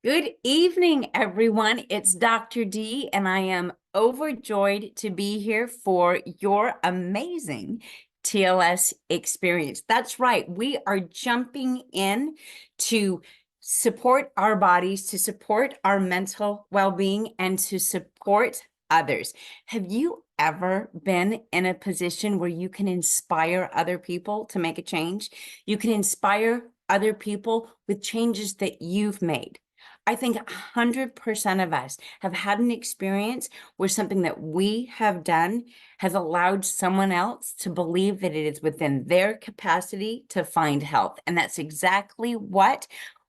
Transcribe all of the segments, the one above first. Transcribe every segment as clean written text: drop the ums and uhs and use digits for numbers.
Good evening, everyone. It's Dr. D, and I am overjoyed to be here for your amazing TLS experience. That's right. We are jumping in to support our bodies, to support our mental well-being, and to support others. Have you ever been in a position where you can inspire other people to make a change? You can inspire other people with changes that you've made. I think 100% of us have had an experience where something that we have done has allowed someone else to believe that it is within their capacity to find health. And that's exactly what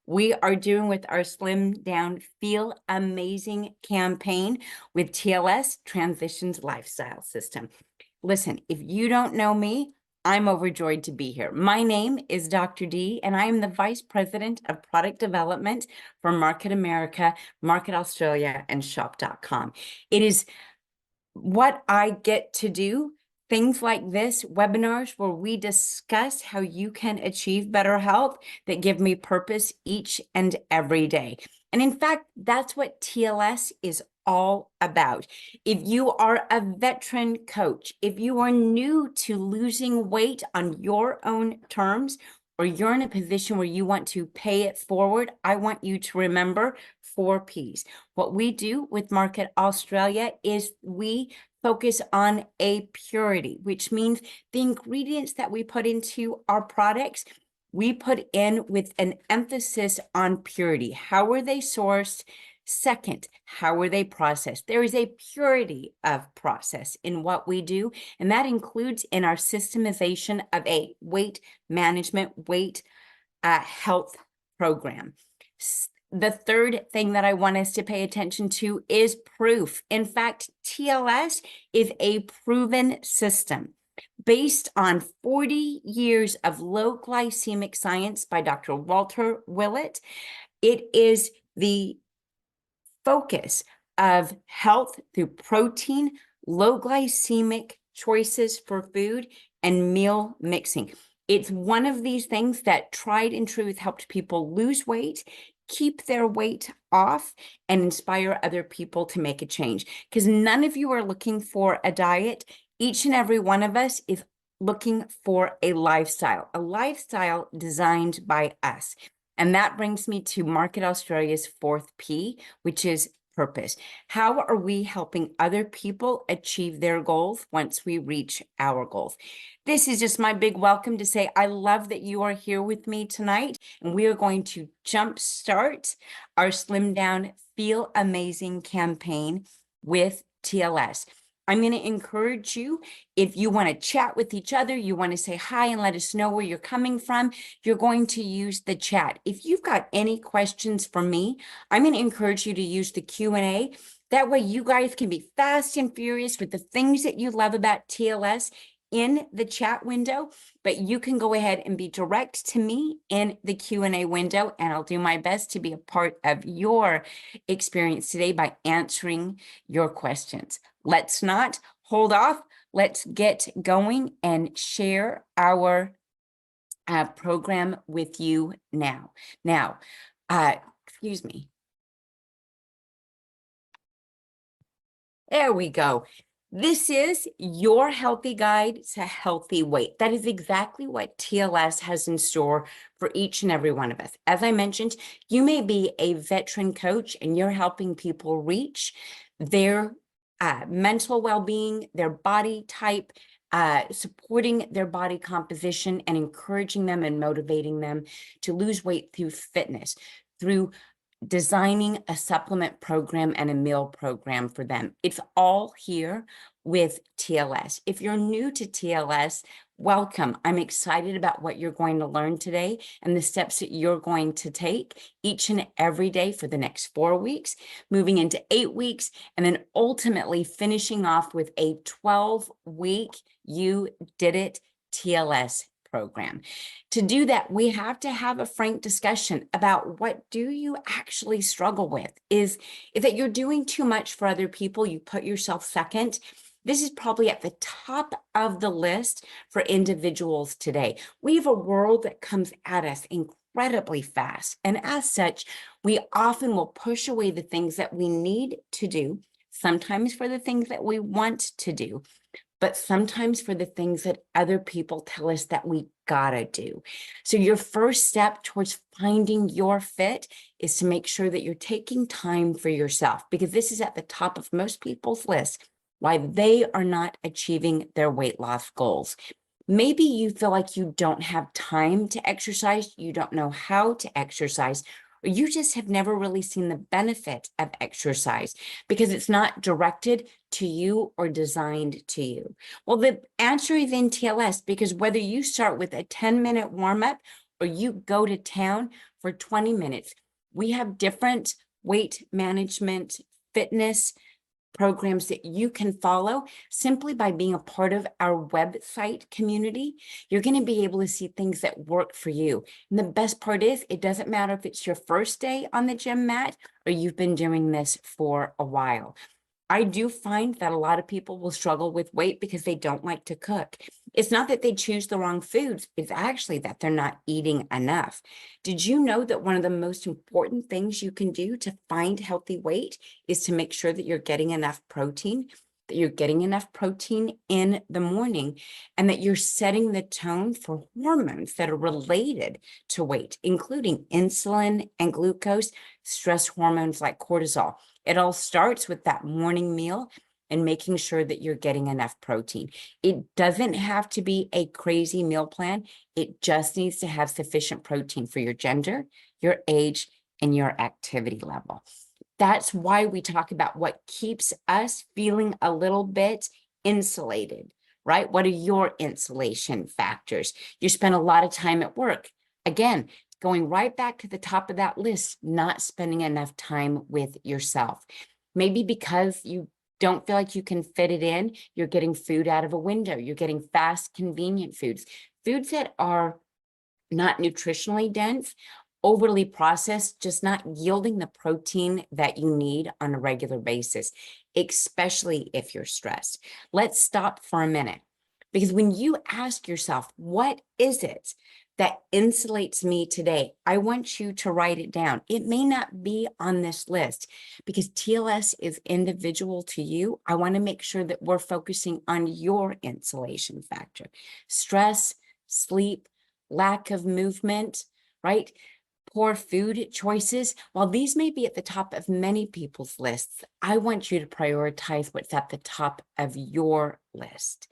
we are doing with our Slim Down Feel Amazing campaign with TLS Transitions Lifestyle System. Listen, if you don't know me, I'm overjoyed to be here. My name is Dr. D, and I am the Vice President of Product Development for Market America, Market Australia, and Shop.com. It is what I get to do, things like this, webinars where we discuss how you can achieve better health that give me purpose each and every day. And in fact, that's what TLS is all about. If you are a veteran coach, if you are new to losing weight on your own terms, or you're in a position where you want to pay it forward, I want you to remember 4 Ps. What we do with Market Australia is we focus on a purity, which means the ingredients that we put into our products, we put in with an emphasis on purity. How are they sourced? Second, how are they processed? There is a purity of process in what we do, and that includes in our systemization of a weight management, weight health program. The third thing that I want us to pay attention to is proof. In fact, TLS is a proven system based on 40 years of low glycemic science by Dr. Walter Willett. It is the focus of health through protein, low glycemic choices for food, and meal mixing. It's one of these things that tried and truth helped people lose weight, keep their weight off, and inspire other people to make a change. Because none of you are looking for a diet. Each and every one of us is looking for a lifestyle designed by us. And that brings me to Market Australia's 4th P, which is purpose. How are we helping other people achieve their goals once we reach our goals? This is just my big welcome to say I love that you are here with me tonight, and we are going to jumpstart our Slim Down Feel Amazing campaign with TLS. I'm going to encourage you, if you want to chat with each other, you want to say hi and let us know where you're coming from, you're going to use the chat. If you've got any questions for me, I'm going to encourage you to use the Q&A. That way you guys can be fast and furious with the things that you love about TLS in the chat window, but you can go ahead and be direct to me in the Q&A window, and I'll do my best to be a part of your experience today by answering your questions. Let's not hold off. Let's get going and share our program with you now. Now, excuse me. There we go. This is your healthy guide to healthy weight. That is exactly what TLS has in store for each and every one of us. As I mentioned, you may be a veteran coach and you're helping people reach their mental well-being, their body type, supporting their body composition and encouraging them and motivating them to lose weight through fitness, through designing a supplement program and a meal program for them. It's all here with TLS. If you're new to TLS, welcome. I'm excited about what you're going to learn today and the steps that you're going to take each and every day for the next 4 weeks, moving into 8 weeks, and then ultimately finishing off with a 12-week You Did It TLS program. To do that, we have to have a frank discussion about what do you actually struggle with. Is that you're doing too much for other people, you put yourself second. This is probably at the top of the list for individuals today. We have a world that comes at us incredibly fast. And as such, we often will push away the things that we need to do, sometimes for the things that we want to do, but sometimes for the things that other people tell us that we gotta do. So your first step towards finding your fit is to make sure that you're taking time for yourself, because this is at the top of most people's list why they are not achieving their weight loss goals. Maybe you feel like you don't have time to exercise, you don't know how to exercise, or you just have never really seen the benefit of exercise because it's not directed to you or designed to you. Well, the answer is in TLS, because whether you start with a 10-minute warm-up or you go to town for 20 minutes, we have different weight management, fitness programs that you can follow simply by being a part of our website community. You're going to be able to see things that work for you. And the best part is, it doesn't matter if it's your first day on the gym mat or you've been doing this for a while. I do find that a lot of people will struggle with weight because they don't like to cook. It's not that they choose the wrong foods, it's actually that they're not eating enough. Did you know that one of the most important things you can do to find healthy weight is to make sure that you're getting enough protein, that you're getting enough protein in the morning, and that you're setting the tone for hormones that are related to weight, including insulin and glucose, stress hormones like cortisol. It all starts with that morning meal and making sure that you're getting enough protein. It doesn't have to be a crazy meal plan. It just needs to have sufficient protein for your gender, your age, and your activity level. That's why we talk about what keeps us feeling a little bit insulated, right? What are your insulation factors? You spend a lot of time at work. Again, going right back to the top of that list, not spending enough time with yourself. Maybe because you don't feel like you can fit it in, you're getting food out of a window. You're getting fast, convenient foods, foods that are not nutritionally dense, overly processed, just not yielding the protein that you need on a regular basis, especially if you're stressed. Let's stop for a minute, because when you ask yourself, what is it that insulates me today? I want you to write it down. It may not be on this list because TLS is individual to you. I want to make sure that we're focusing on your insulation factor: stress, sleep, lack of movement, right? Poor food choices. While these may be at the top of many people's lists, I want you to prioritize what's at the top of your list.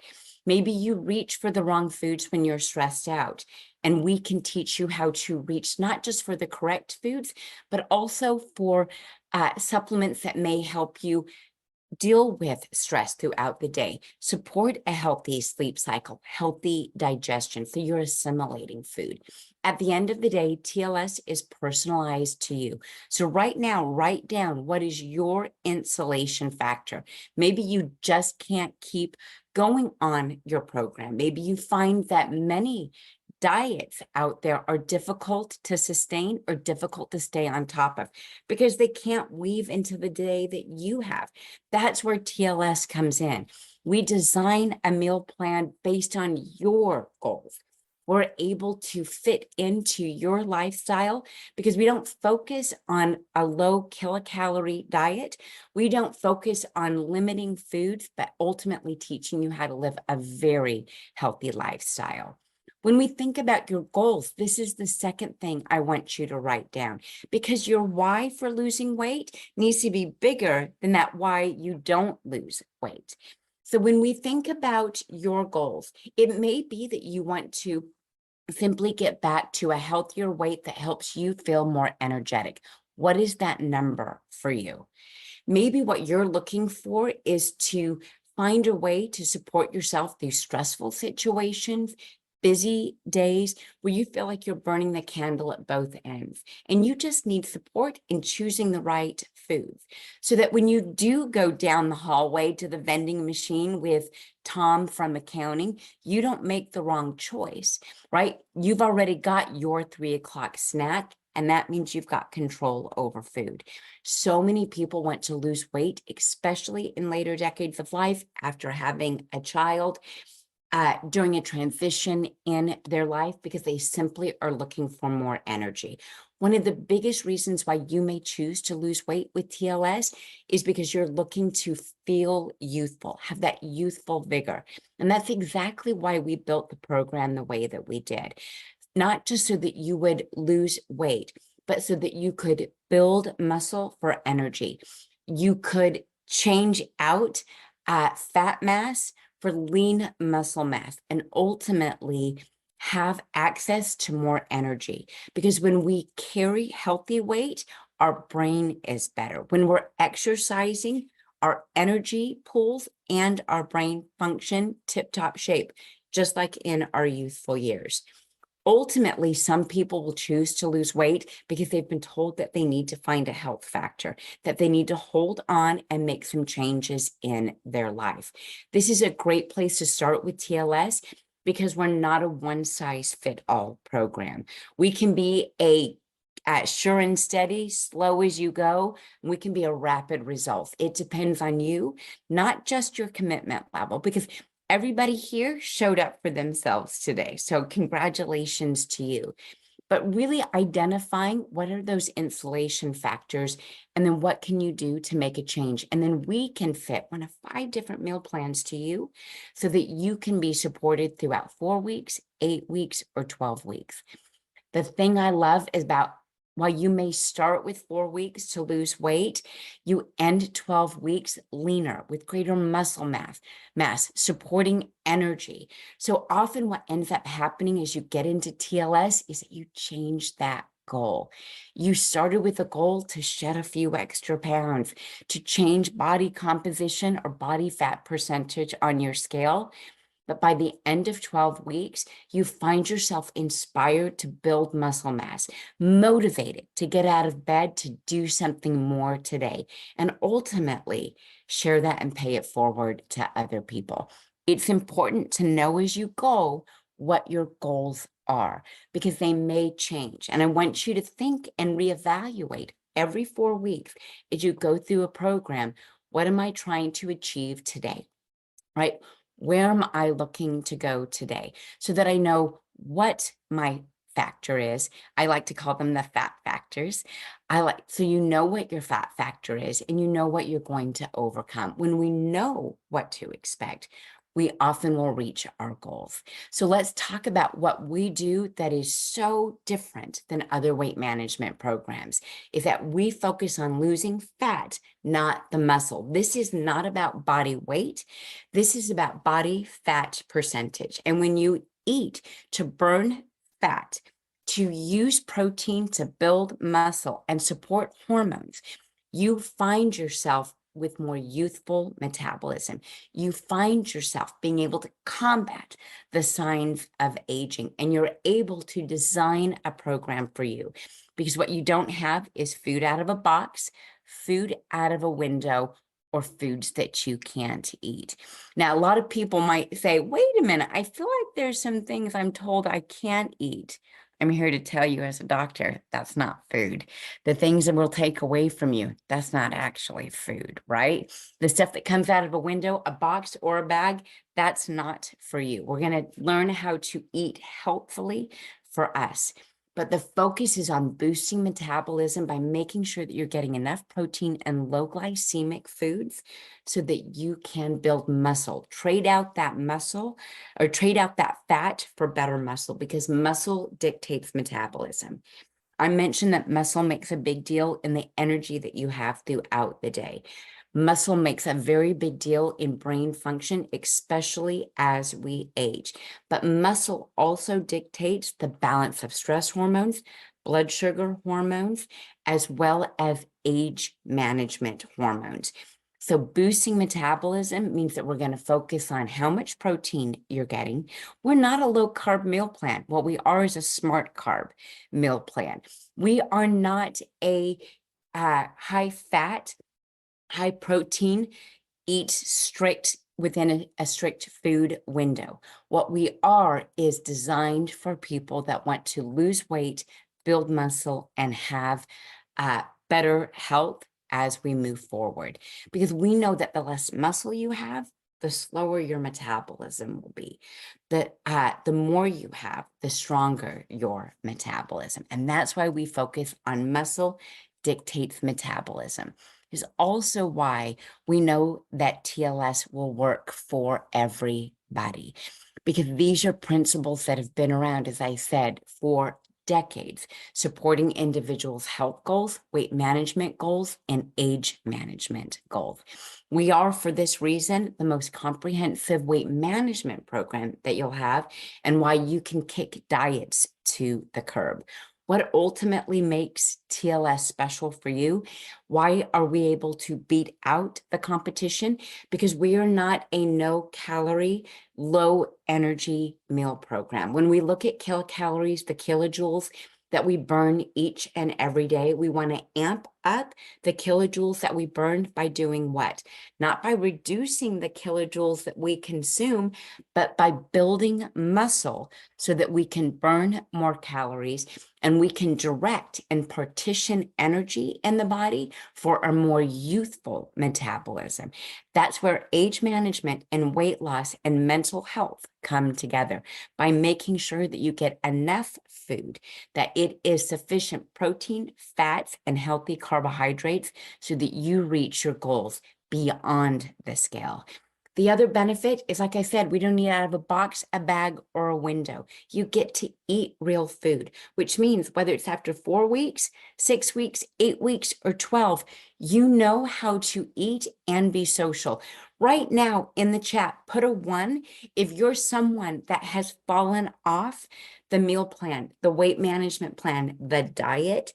Maybe you reach for the wrong foods when you're stressed out, and we can teach you how to reach not just for the correct foods, but also for supplements that may help you deal with stress throughout the day, support a healthy sleep cycle, healthy digestion, so you're assimilating food. At the end of the day, TLS is personalized to you. So right now, write down, what is your insulation factor? Maybe you just can't keep going on your program. Maybe you find that many diets out there are difficult to sustain or difficult to stay on top of because they can't weave into the day that you have. That's where TLS comes in. We design a meal plan based on your goals. We're able to fit into your lifestyle because we don't focus on a low kilocalorie diet. We don't focus on limiting foods, but ultimately teaching you how to live a very healthy lifestyle. When we think about your goals, this is the second thing I want you to write down, because your why for losing weight needs to be bigger than that why you don't lose weight. So when we think about your goals, it may be that you want to simply get back to a healthier weight that helps you feel more energetic. What is that number for you? Maybe what you're looking for is to find a way to support yourself through stressful situations, busy days where you feel like you're burning the candle at both ends, and you just need support in choosing the right foods so that when you do go down the hallway to the vending machine with Tom from accounting, you don't make the wrong choice, right? You've already got your 3 o'clock snack, and that means you've got control over food. So many people want to lose weight, especially in later decades of life after having a child. during a transition in their life because they simply are looking for more energy. One of the biggest reasons why you may choose to lose weight with TLS is because you're looking to feel youthful, have that youthful vigor. And that's exactly why we built the program the way that we did. Not just so that you would lose weight, but so that you could build muscle for energy. You could change out fat mass for lean muscle mass and ultimately have access to more energy. Because when we carry healthy weight, our brain is better. When we're exercising, our energy pools and our brain function tip-top shape, just like in our youthful years. Ultimately, some people will choose to lose weight because they've been told that they need to find a health factor, that they need to hold on and make some changes in their life. This is a great place to start with TLS because we're not a one-size-fits-all program. We can be a sure and steady, slow as you go. We can be a rapid result. It depends on you, not just your commitment level, because everybody here showed up for themselves today. So congratulations to you. But really identifying what are those insulation factors, and then what can you do to make a change? And then we can fit one of 5 different meal plans to you so that you can be supported throughout 4 weeks, 8 weeks, or 12 weeks. The thing I love is about while you may start with 4 weeks to lose weight, you end 12 weeks leaner with greater muscle mass, supporting energy. So often what ends up happening as you get into TLS is that you change that goal. You started with a goal to shed a few extra pounds, to change body composition or body fat percentage on your scale. But by the end of 12 weeks, you find yourself inspired to build muscle mass, motivated to get out of bed to do something more today, and ultimately share that and pay it forward to other people. It's important to know as you go what your goals are because they may change. And I want you to think and reevaluate every 4 weeks as you go through a program. What am I trying to achieve today? Right? Where am I looking to go today so that I know what my factor is? I like to call them the fat factors. So you know what your fat factor is and you know what you're going to overcome. When we know what to expect, we often will reach our goals. So let's talk about what we do that is so different than other weight management programs, is that we focus on losing fat, not the muscle. This is not about body weight. This is about body fat percentage. And when you eat to burn fat, to use protein to build muscle and support hormones, you find yourself with more youthful metabolism. You find yourself being able to combat the signs of aging, and you're able to design a program for you. Because what you don't have is food out of a box, food out of a window, or foods that you can't eat. Now, a lot of people might say, wait a minute, I feel like there's some things I'm told I can't eat. I'm here to tell you as a doctor, that's not food. The things that will take away from you, that's not actually food, right? The stuff that comes out of a window, a box or a bag, that's not for you. We're going to learn how to eat healthfully for us. But the focus is on boosting metabolism by making sure that you're getting enough protein and low glycemic foods so that you can build muscle. Trade out that muscle or trade out that fat for better muscle because muscle dictates metabolism. I mentioned that muscle makes a big deal in the energy that you have throughout the day. Muscle makes a very big deal in brain function, especially as we age. But muscle also dictates the balance of stress hormones, blood sugar hormones, as well as age management hormones. So boosting metabolism means that we're going to focus on how much protein you're getting. We're not a low carb meal plan. What we are is a smart carb meal plan. We are not a high fat, high protein, eat strict within a strict food window. What we are is designed for people that want to lose weight, build muscle, and have better health as we move forward. Because we know that the less muscle you have, the slower your metabolism will be. The more you have, the stronger your metabolism. And that's why we focus on muscle dictates metabolism. Is also why we know that TLS will work for everybody, because these are principles that have been around, as I said, for decades, supporting individuals' health goals, weight management goals, and age management goals. We are, for this reason, the most comprehensive weight management program that you'll have, and why you can kick diets to the curb. What ultimately makes TLS special for you? Why are we able to beat out the competition? Because we are not a no-calorie, low-energy meal program. When we look at kilocalories, the kilojoules that we burn each and every day, we want to amp up the kilojoules that we burn by doing what? Not by reducing the kilojoules that we consume, but by building muscle so that we can burn more calories and we can direct and partition energy in the body for a more youthful metabolism. That's where age management and weight loss and mental health come together, by making sure that you get enough food, that it is sufficient protein, fats, and healthy carbohydrates so that you reach your goals beyond the scale. The other benefit is, like I said, we don't need out of a box, a bag, or a window. You get to eat real food, which means whether it's after 4 weeks, 6 weeks, 8 weeks, or 12, you know how to eat and be social. Right now in the chat, put a 1 if you're someone that has fallen off the meal plan, the weight management plan, the diet,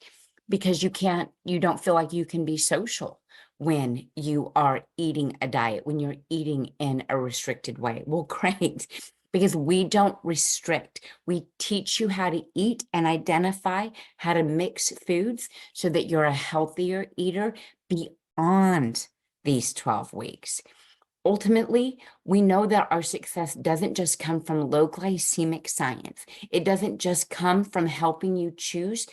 because you don't feel like you can be social when you are eating a diet, when you're eating in a restricted way. Well, great, because we don't restrict. We teach you how to eat and identify how to mix foods so that you're a healthier eater beyond these 12 weeks. Ultimately, we know that our success doesn't just come from low glycemic science. It doesn't just come from helping you choose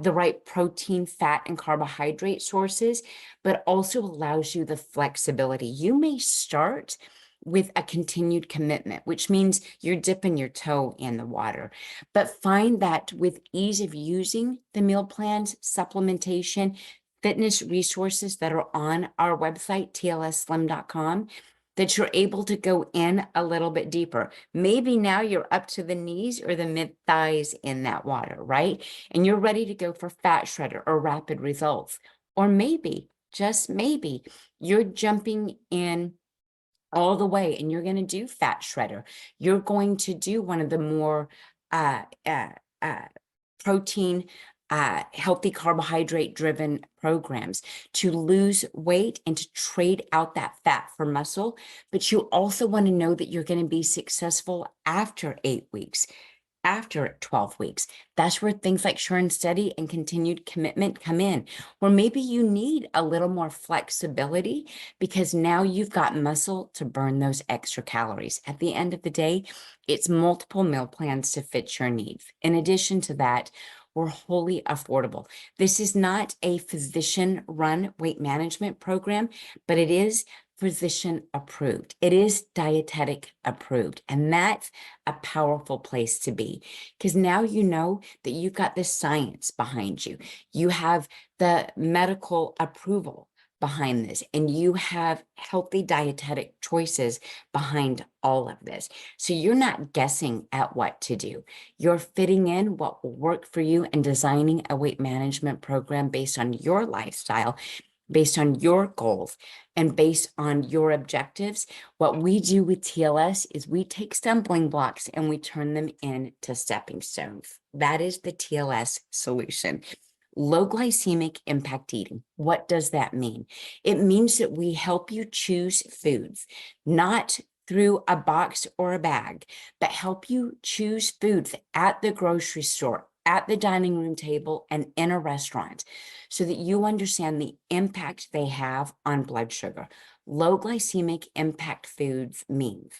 the right protein, fat, and carbohydrate sources, but also allows you the flexibility. You may start with a continued commitment, which means you're dipping your toe in the water, but find that with ease of using the meal plans, supplementation, fitness resources that are on our website, tlsslim.com, that you're able to go in a little bit deeper. Maybe now you're up to the knees or the mid thighs in that water, right? And you're ready to go for fat shredder or rapid results. Or maybe, just maybe, you're jumping in all the way and you're going to do fat shredder. You're going to do one of the more uh, uh, uh, protein, healthy carbohydrate driven programs to lose weight and to trade out that fat for muscle. But you also want to know that you're going to be successful after 8 weeks, after 12 weeks. That's where things like sure and steady and continued commitment come in, or maybe you need a little more flexibility because now you've got muscle to burn those extra calories. At the end of the day, it's multiple meal plans to fit your needs. In addition to that, we're wholly affordable. This is not a physician-run weight management program, but it is physician approved. It is dietetic approved. And that's a powerful place to be, because now you know that you've got the science behind you. You have the medical approval behind this, and you have healthy dietetic choices behind all of this. So you're not guessing at what to do. You're fitting in what will work for you and designing a weight management program based on your lifestyle, based on your goals, and based on your objectives. What we do with TLS is we take stumbling blocks and we turn them into stepping stones. That is the TLS solution. Low glycemic impact eating. What does that mean? It means that we help you choose foods, not through a box or a bag, but help you choose foods at the grocery store, at the dining room table, and in a restaurant, so that you understand the impact they have on blood sugar. Low glycemic impact foods means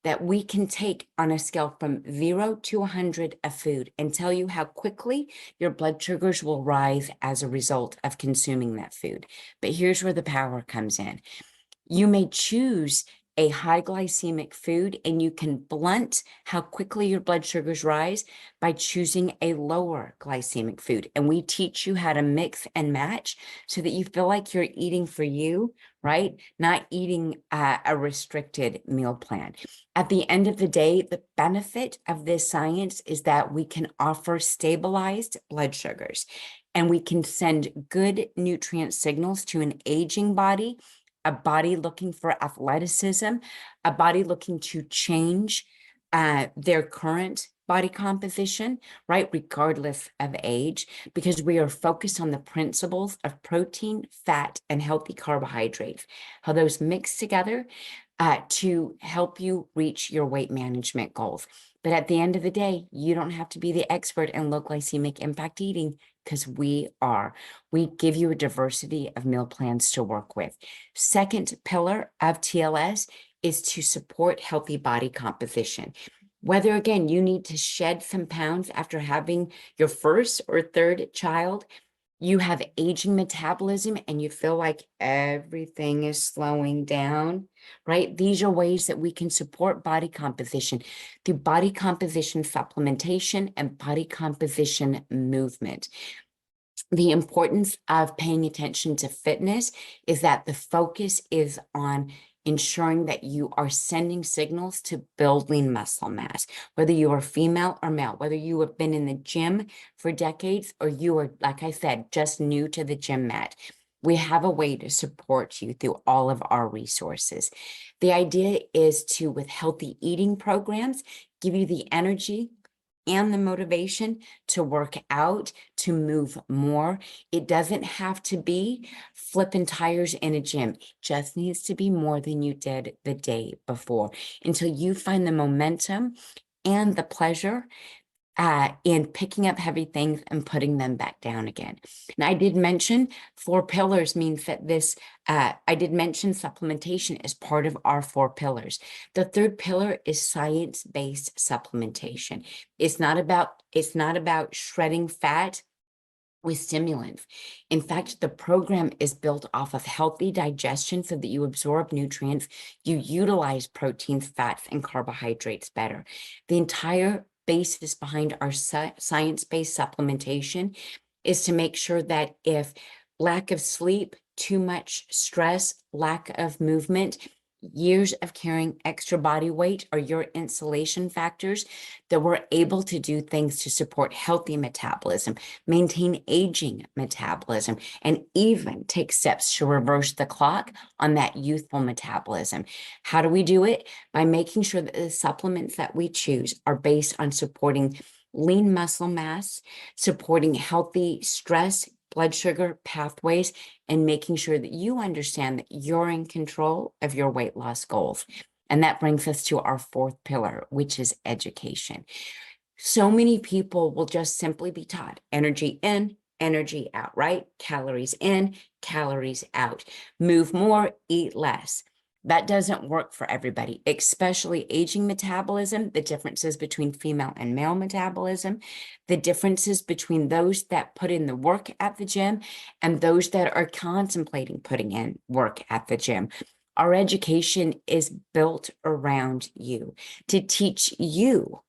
that we can take on a scale from 0 to 100 of food and tell you how quickly your blood sugars will rise as a result of consuming that food. But here's where the power comes in. You may choose a high glycemic food, and you can blunt how quickly your blood sugars rise by choosing a lower glycemic food. And we teach you how to mix and match so that you feel like you're eating for you, right? Not eating a restricted meal plan. At the end of the day, the benefit of this science is that we can offer stabilized blood sugars, and we can send good nutrient signals to an aging body, a body looking for athleticism, a body looking to change their current body composition, right, regardless of age, because we are focused on the principles of protein, fat, and healthy carbohydrates, how those mix together to help you reach your weight management goals. But at the end of the day, you don't have to be the expert in low glycemic impact eating, because we are. We give you a diversity of meal plans to work with. Second pillar of TLS is to support healthy body composition. Whether, again, you need to shed some pounds after having your first or third child, you have aging metabolism, and you feel like everything is slowing down, right? These are ways that we can support body composition through body composition supplementation and body composition movement. The importance of paying attention to fitness is that the focus is on ensuring that you are sending signals to building muscle mass, whether you are female or male, whether you have been in the gym for decades or you are, like I said, just new to the gym mat. We have a way to support you through all of our resources. The idea is to, with healthy eating programs, give you the energy and the motivation to work out, to move more. It doesn't have to be flipping tires in a gym. It just needs to be more than you did the day before, until you find the momentum and the pleasure in picking up heavy things and putting them back down again. And I did mention 4 pillars means that this, I did mention supplementation as part of our 4 pillars. The third pillar is science-based supplementation. It's not about shredding fat with stimulants. In fact, the program is built off of healthy digestion so that you absorb nutrients, you utilize proteins, fats, and carbohydrates better. The entire basis behind our science-based supplementation is to make sure that if lack of sleep, too much stress, lack of movement, years of carrying extra body weight are your insulation factors, that we're able to do things to support healthy metabolism, maintain aging metabolism, and even take steps to reverse the clock on that youthful metabolism. How do we do it? By making sure that the supplements that we choose are based on supporting lean muscle mass, supporting healthy stress, blood sugar pathways, and making sure that you understand that you're in control of your weight loss goals. And that brings us to our 4th pillar, which is education. So many people will just simply be taught energy in, energy out, right? Calories in, calories out. Move more, eat less. That doesn't work for everybody, especially aging metabolism, the differences between female and male metabolism, the differences between those that put in the work at the gym and those that are contemplating putting in work at the gym. Our education is built around you to teach you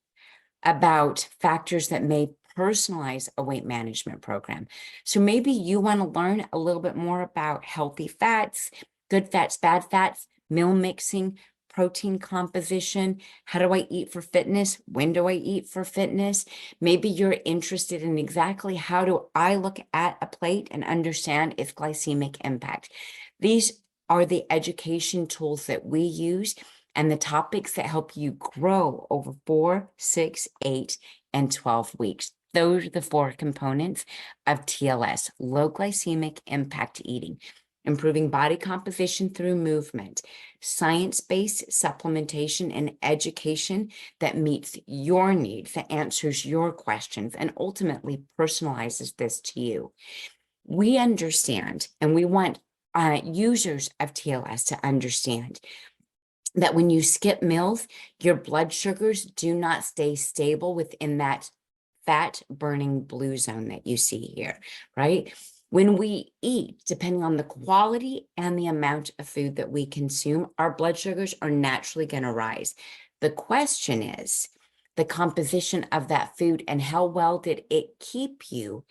about factors that may personalize a weight management program. So maybe you want to learn a little bit more about healthy fats, good fats, bad fats, meal mixing, protein composition. How do I eat for fitness? When do I eat for fitness? Maybe you're interested in exactly how do I look at a plate and understand its glycemic impact. These are the education tools that we use and the topics that help you grow over 4, 6, 8, and 12 weeks. Those are the 4 components of TLS, low glycemic impact eating. Improving body composition through movement, science-based supplementation and education that meets your needs, that answers your questions, and ultimately personalizes this to you. We understand, and we want users of TLS to understand that when you skip meals, your blood sugars do not stay stable within that fat burning blue zone that you see here, right? When we eat, depending on the quality and the amount of food that we consume, our blood sugars are naturally going to rise. The question is the composition of that food and how well did it keep you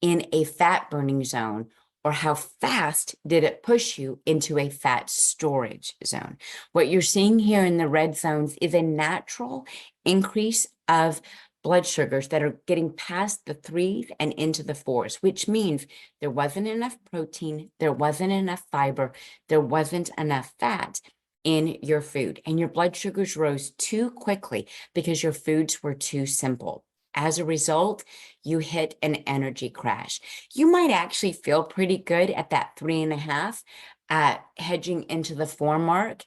in a fat burning zone, or how fast did it push you into a fat storage zone? What you're seeing here in the red zones is a natural increase of blood sugars that are getting past the 3s and into the 4s, which means there wasn't enough protein, there wasn't enough fiber, there wasn't enough fat in your food, and your blood sugars rose too quickly because your foods were too simple. As a result, you hit an energy crash. You might actually feel pretty good at that 3.5, hedging into the 4 mark.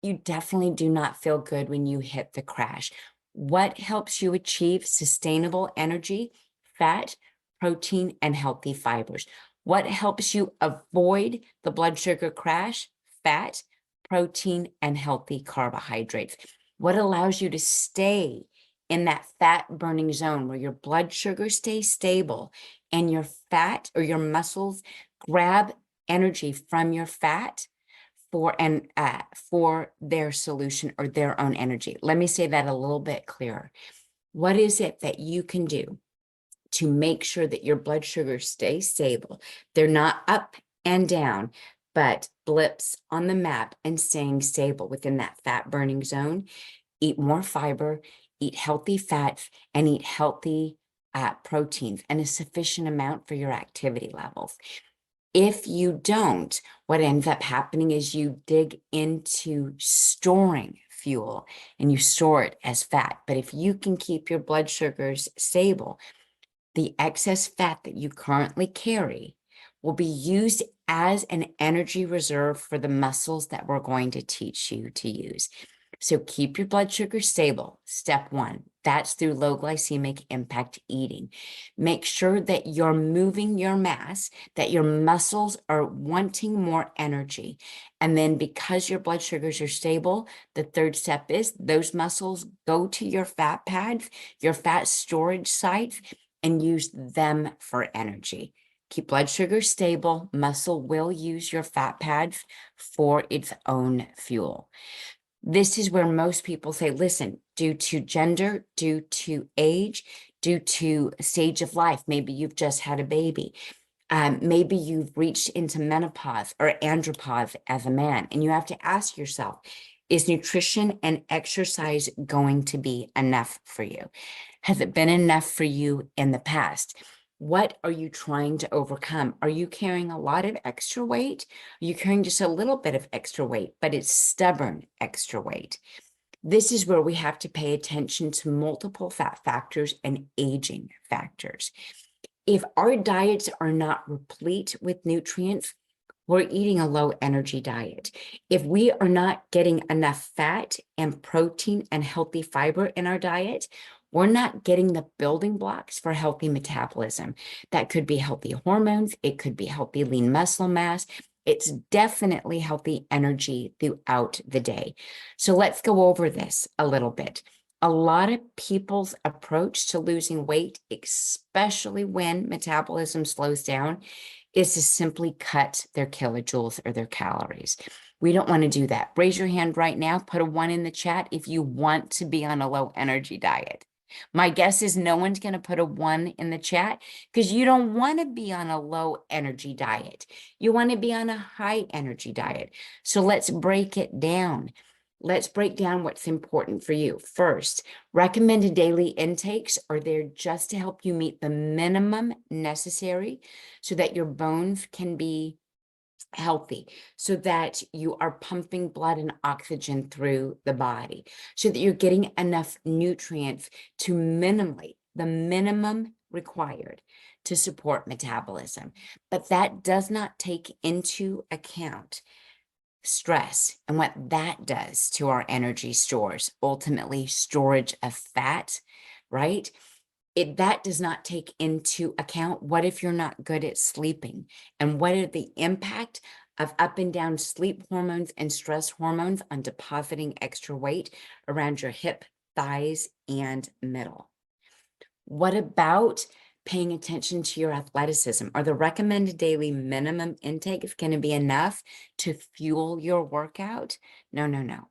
You definitely do not feel good when you hit the crash. What helps you achieve sustainable energy? Fat, protein, and healthy fibers. What helps you avoid the blood sugar crash? Fat, protein, and healthy carbohydrates. What allows you to stay in that fat burning zone where your blood sugar stays stable and your fat or your muscles grab energy from your fat for their solution or their own energy. Let me say that a little bit clearer. What is it that you can do to make sure that your blood sugars stay stable? They're not up and down, but blips on the map and staying stable within that fat burning zone. Eat more fiber, eat healthy fats, and eat healthy proteins and a sufficient amount for your activity levels. If you don't, what ends up happening is you dig into storing fuel and you store it as fat. But if you can keep your blood sugars stable, the excess fat that you currently carry will be used as an energy reserve for the muscles that we're going to teach you to use. So keep your blood sugar stable. Step 1, that's through low glycemic impact eating. Make sure that you're moving your mass, that your muscles are wanting more energy. And then because your blood sugars are stable, the third step is those muscles go to your fat pads, your fat storage sites, and use them for energy. Keep blood sugar stable. Muscle will use your fat pads for its own fuel. This is where most people say, listen, due to gender, due to age, due to stage of life, maybe you've just had a baby, maybe you've reached into menopause or andropause as a man, and you have to ask yourself, is nutrition and exercise going to be enough for you? Has it been enough for you in the past? What are you trying to overcome? Are you carrying a lot of extra weight? Are you carrying just a little bit of extra weight, but it's stubborn extra weight? This is where we have to pay attention to multiple fat factors and aging factors. If our diets are not replete with nutrients, we're eating a low energy diet. If we are not getting enough fat and protein and healthy fiber in our diet, we're not getting the building blocks for healthy metabolism. That could be healthy hormones. It could be healthy lean muscle mass. It's definitely healthy energy throughout the day. So let's go over this a little bit. A lot of people's approach to losing weight, especially when metabolism slows down, is to simply cut their kilojoules or their calories. We don't want to do that. Raise your hand right now. Put a 1 in the chat if you want to be on a low energy diet. My guess is no one's going to put a 1 in the chat because you don't want to be on a low energy diet. You want to be on a high energy diet. So let's break it down. Let's break down what's important for you. First, recommended daily intakes are there just to help you meet the minimum necessary so that your bones can be healthy, so that you are pumping blood and oxygen through the body, so that you're getting enough nutrients to the minimum required to support metabolism. But that does not take into account stress and what that does to our energy stores, ultimately storage of fat, right? That does not take into account what if you're not good at sleeping, and what are the impact of up and down sleep hormones and stress hormones on depositing extra weight around your hip, thighs, and middle. What about paying attention to your athleticism. Are the recommended daily minimum intake is going to be enough to fuel your workout? No, no, no.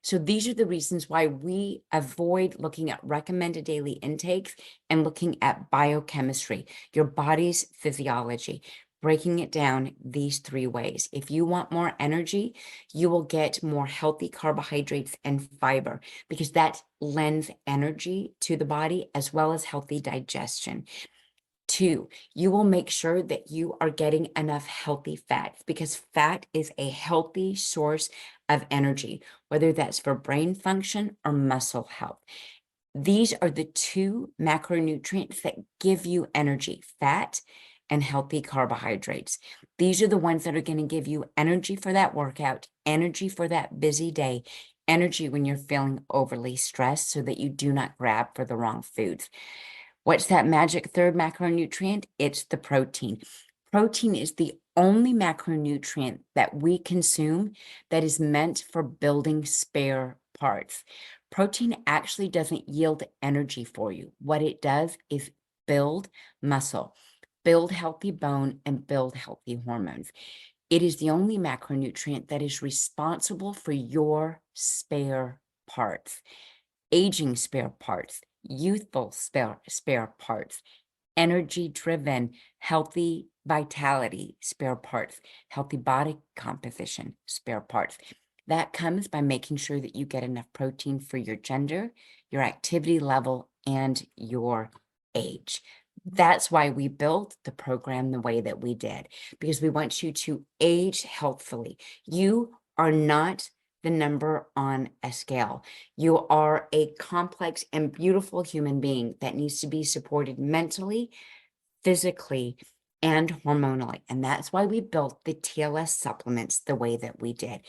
So these are the reasons why we avoid looking at recommended daily intakes and looking at biochemistry, your body's physiology, breaking it down these 3 ways. If you want more energy, you will get more healthy carbohydrates and fiber because that lends energy to the body as well as healthy digestion. 2, you will make sure that you are getting enough healthy fats because fat is a healthy source of energy, whether that's for brain function or muscle health. These are the 2 macronutrients that give you energy, fat and healthy carbohydrates. These are the ones that are going to give you energy for that workout, energy for that busy day, energy when you're feeling overly stressed so that you do not grab for the wrong foods. What's that magic third macronutrient? It's the protein. Protein is the only macronutrient that we consume that is meant for building spare parts. Protein actually doesn't yield energy for you. What it does is build muscle, build healthy bone, and build healthy hormones. It is the only macronutrient that is responsible for your spare parts, aging spare parts, youthful spare parts, energy-driven, healthy vitality spare parts, healthy body composition spare parts. That comes by making sure that you get enough protein for your gender, your activity level, and your age. That's why we built the program the way that we did, because we want you to age healthfully. You are not the number on a scale. You are a complex and beautiful human being that needs to be supported mentally, physically, and hormonally. And that's why we built the TLS supplements the way that we did.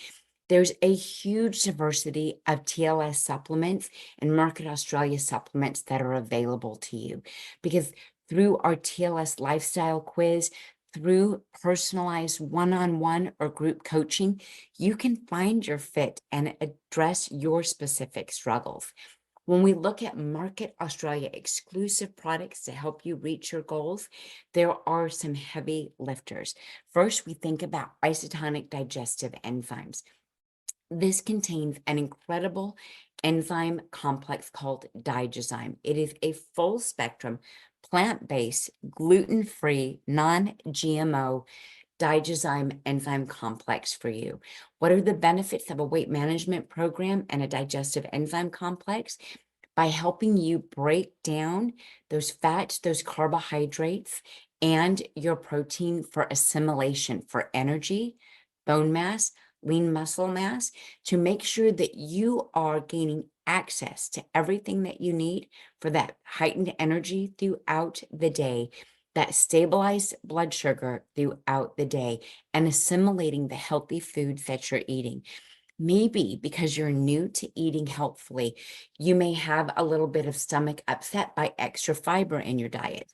There's a huge diversity of TLS supplements and Market Australia supplements that are available to you because through our TLS lifestyle quiz, through personalized one-on-one or group coaching, you can find your fit and address your specific struggles. When we look at Market Australia exclusive products to help you reach your goals, there are some heavy lifters. First, we think about isotonic digestive enzymes. This contains an incredible enzyme complex called digozyme. It is a full spectrum, plant-based, gluten-free, non-GMO digozyme enzyme complex for you. What are the benefits of a weight management program and a digestive enzyme complex? By helping you break down those fats, those carbohydrates, and your protein for assimilation, for energy, bone mass, lean muscle mass, to make sure that you are gaining access to everything that you need for that heightened energy throughout the day, that stabilized blood sugar throughout the day, and assimilating the healthy foods that you're eating. Maybe because you're new to eating healthfully, you may have a little bit of stomach upset by extra fiber in your diet.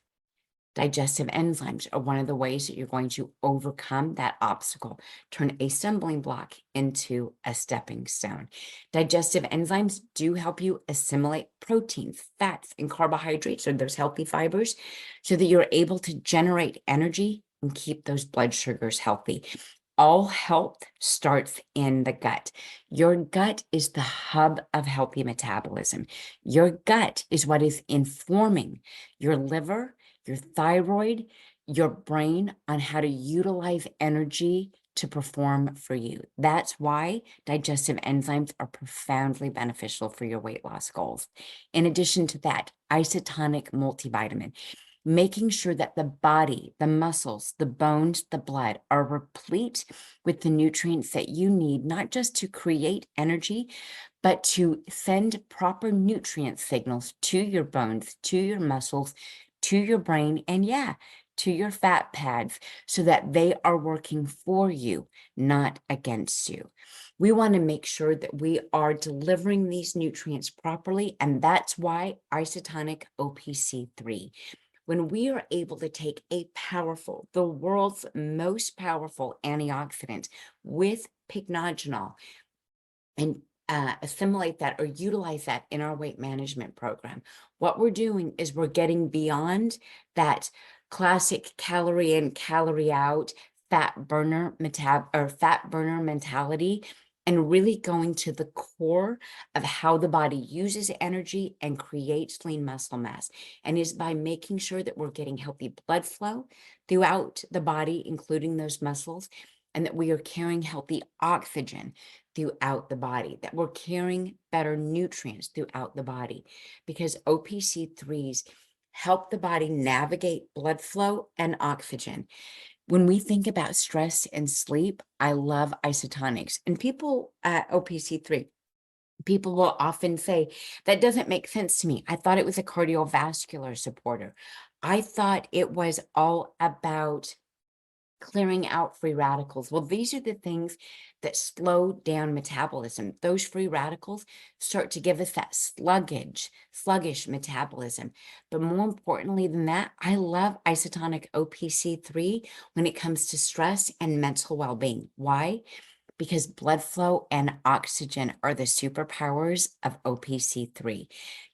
Digestive enzymes are one of the ways that you're going to overcome that obstacle, turn a stumbling block into a stepping stone. Digestive enzymes do help you assimilate proteins, fats, and carbohydrates, or those healthy fibers, so that you're able to generate energy and keep those blood sugars healthy. All health starts in the gut. Your gut is the hub of healthy metabolism. Your gut is what is informing your liver, your thyroid, your brain on how to utilize energy to perform for you. That's why digestive enzymes are profoundly beneficial for your weight loss goals. In addition to that, isotonic multivitamin, making sure that the body, the muscles, the bones, the blood are replete with the nutrients that you need, not just to create energy, but to send proper nutrient signals to your bones, to your muscles, to your brain, and yeah, to your fat pads, so that they are working for you, not against you. We want to make sure that we are delivering these nutrients properly, and that's why isotonic OPC3. When we are able to take a powerful, the world's most powerful antioxidant with pycnogenol and assimilate that or utilize that in our weight management program. What we're doing is we're getting beyond that classic calorie in, calorie out, fat burner mentality, and really going to the core of how the body uses energy and creates lean muscle mass. And is by making sure that we're getting healthy blood flow throughout the body, including those muscles, and that we are carrying healthy oxygen throughout the body, that we're carrying better nutrients throughout the body, because OPC3s help the body navigate blood flow and oxygen. When we think about stress and sleep, I love isotonics. And people at OPC3, people will often say, that doesn't make sense to me. I thought it was a cardiovascular supporter. I thought it was all about clearing out free radicals. Well, these are the things that slow down metabolism. Those free radicals start to give us that sluggish metabolism. But more importantly than that, I love isotonic OPC3 when it comes to stress and mental well-being. Why? Because blood flow and oxygen are the superpowers of OPC3.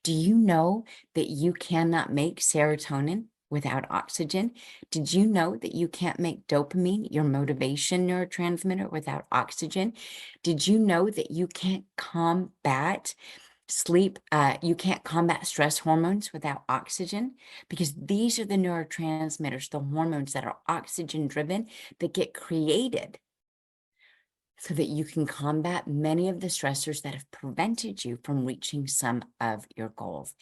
Do you know that you cannot make serotonin without oxygen? Did you know that you can't make dopamine, your motivation neurotransmitter, without oxygen? Did you know that you can't combat you can't combat stress hormones without oxygen? Because these are the neurotransmitters, the hormones that are oxygen driven, that get created so that you can combat many of the stressors that have prevented you from reaching some of your goals.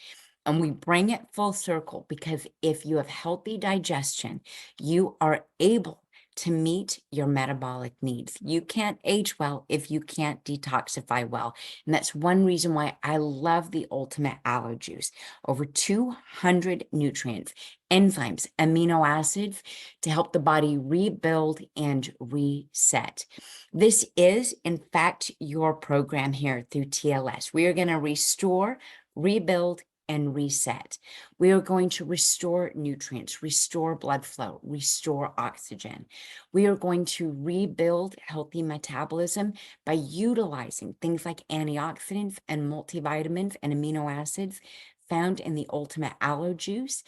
And we bring it full circle because if you have healthy digestion, you are able to meet your metabolic needs. You can't age well if you can't detoxify well. And that's one reason why I love the Ultimate Aloe Juice. Over 200 nutrients, enzymes, amino acids to help the body rebuild and reset. This is, in fact, your program here through TLS. We are going to restore, rebuild, and reset. We are going to restore nutrients, restore blood flow, restore oxygen. We are going to rebuild healthy metabolism by utilizing things like antioxidants and multivitamins and amino acids found in the Ultimate Aloe Juice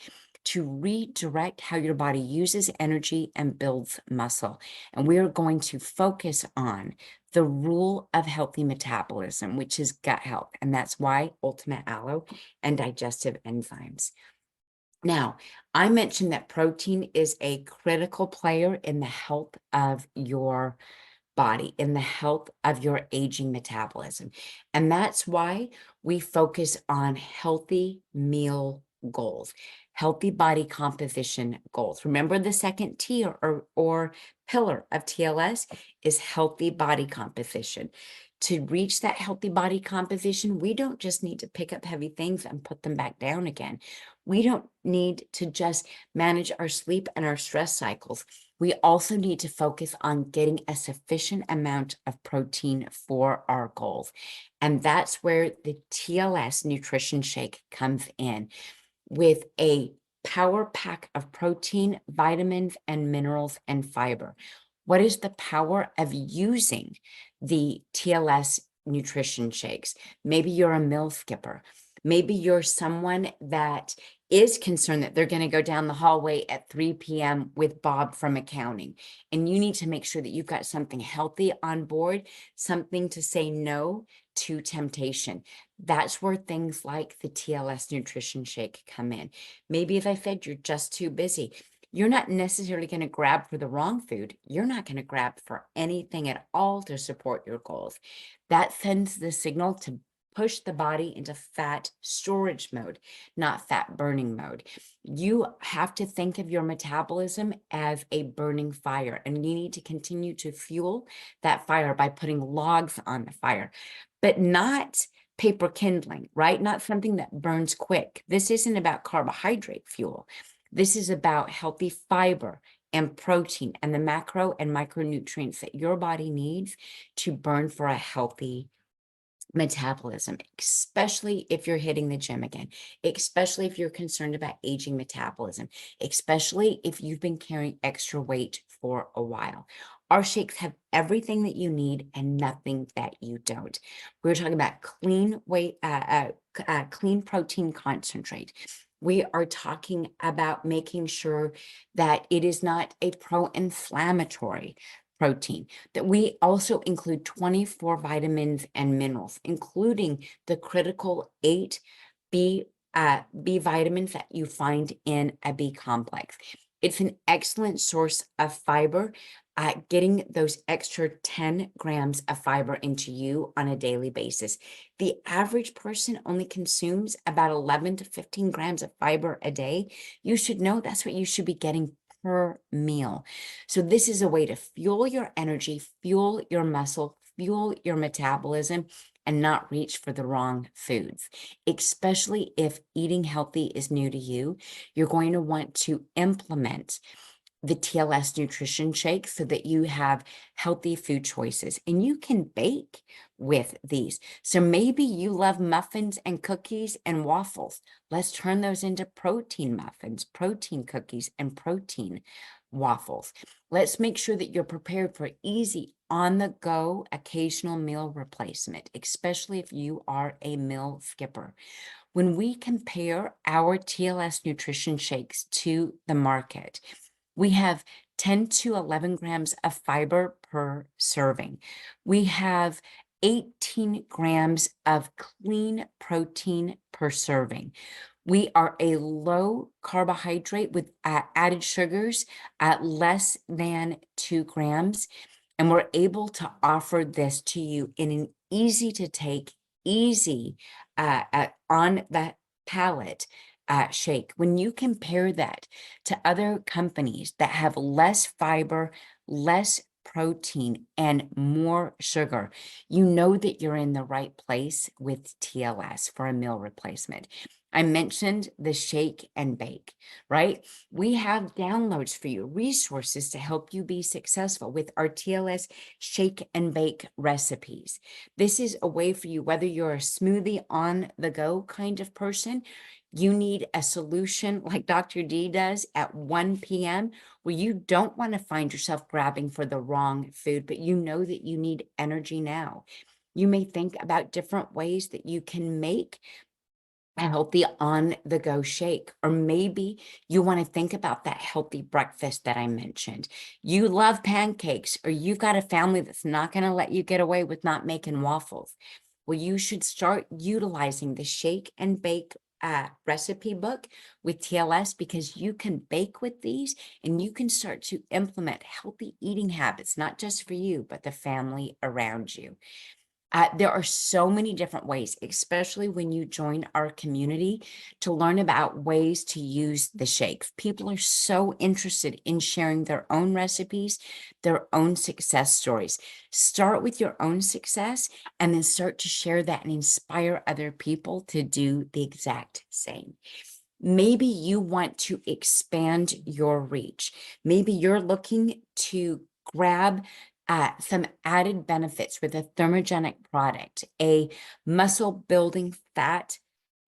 to redirect how your body uses energy and builds muscle. And we are going to focus on the rule of healthy metabolism, which is gut health. And that's why Ultimate Aloe and digestive enzymes. Now, I mentioned that protein is a critical player in the health of your body, in the health of your aging metabolism. And that's why we focus on healthy meal goals, healthy body composition goals. Remember, the second T or pillar of TLS is healthy body composition. To reach that healthy body composition, we don't just need to pick up heavy things and put them back down again. We don't need to just manage our sleep and our stress cycles. We also need to focus on getting a sufficient amount of protein for our goals. And that's where the TLS nutrition shake comes in, with a power pack of protein, vitamins, and minerals and fiber. What is the power of using the TLS nutrition shakes? Maybe you're a meal skipper. Maybe you're someone that is concerned that they're going to go down the hallway at 3 p.m. with Bob from accounting. And you need to make sure that you've got something healthy on board, something to say no to temptation. That's where things like the TLS nutrition shake come in. Maybe, as I said, you're just too busy. You're not necessarily going to grab for the wrong food. You're not going to grab for anything at all to support your goals. That sends the signal to push the body into fat storage mode, not fat burning mode. You have to think of your metabolism as a burning fire, and you need to continue to fuel that fire by putting logs on the fire, but not paper kindling, right? Not something that burns quick. This isn't about carbohydrate fuel. This is about healthy fiber and protein and the macro and micronutrients that your body needs to burn for a healthy metabolism, especially if you're hitting the gym again, especially if you're concerned about aging metabolism, especially if you've been carrying extra weight for a while. Our shakes have everything that you need and nothing that you don't. We're talking about clean protein concentrate. We are talking about making sure that it is not a pro-inflammatory protein, that we also include 24 vitamins and minerals, including the critical 8 B vitamins that you find in a B complex. It's an excellent source of fiber, getting those extra 10 grams of fiber into you on a daily basis. The average person only consumes about 11 to 15 grams of fiber a day. You should know that's what you should be getting per meal. So this is a way to fuel your energy, fuel your muscle, fuel your metabolism, and not reach for the wrong foods. Especially if eating healthy is new to you, you're going to want to implement the TLS nutrition shake so that you have healthy food choices, and you can bake with these. So maybe you love muffins and cookies and waffles. Let's turn those into protein muffins, protein cookies, and protein waffles. Let's make sure that you're prepared for easy on-the-go occasional meal replacement, especially if you are a meal skipper. When we compare our TLS nutrition shakes to the market, we have 10 to 11 grams of fiber per serving. We have 18 grams of clean protein per serving. We are a low carbohydrate with added sugars at less than 2 grams. And we're able to offer this to you in an easy to take, easy on the palate shake. When you compare that to other companies that have less fiber, less protein, and more sugar, you know that you're in the right place with TLS for a meal replacement. I mentioned the shake and bake, right? We have downloads for you, resources to help you be successful with our TLS shake and bake recipes. This is a way for you, whether you're a smoothie on the go kind of person, you need a solution like Dr. D does at 1 p.m. where you don't want to find yourself grabbing for the wrong food, but you know that you need energy now. You may think about different ways that you can make a healthy on-the-go shake, or maybe you want to think about that healthy breakfast that I mentioned. You love pancakes, or you've got a family that's not going to let you get away with not making waffles. Well, you should start utilizing the shake and bake recipe book with TLS, because you can bake with these and you can start to implement healthy eating habits, not just for you, but the family around you. There are so many different ways, especially when you join our community, to learn about ways to use the shakes. People are so interested in sharing their own recipes, their own success stories. Start with your own success and then start to share that and inspire other people to do the exact same. Maybe you want to expand your reach. Maybe you're looking to grab some added benefits with a thermogenic product, a muscle building fat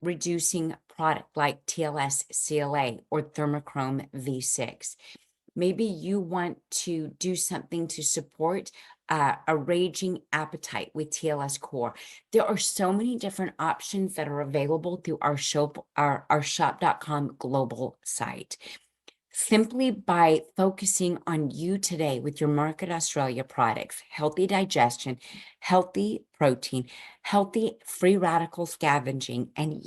reducing product like TLS CLA or Thermochrome V6. Maybe you want to do something to support a raging appetite with TLS Core. There are so many different options that are available through our shop.com global site. Simply by focusing on you today with your Market Australia products, healthy digestion, healthy protein, healthy free radical scavenging, and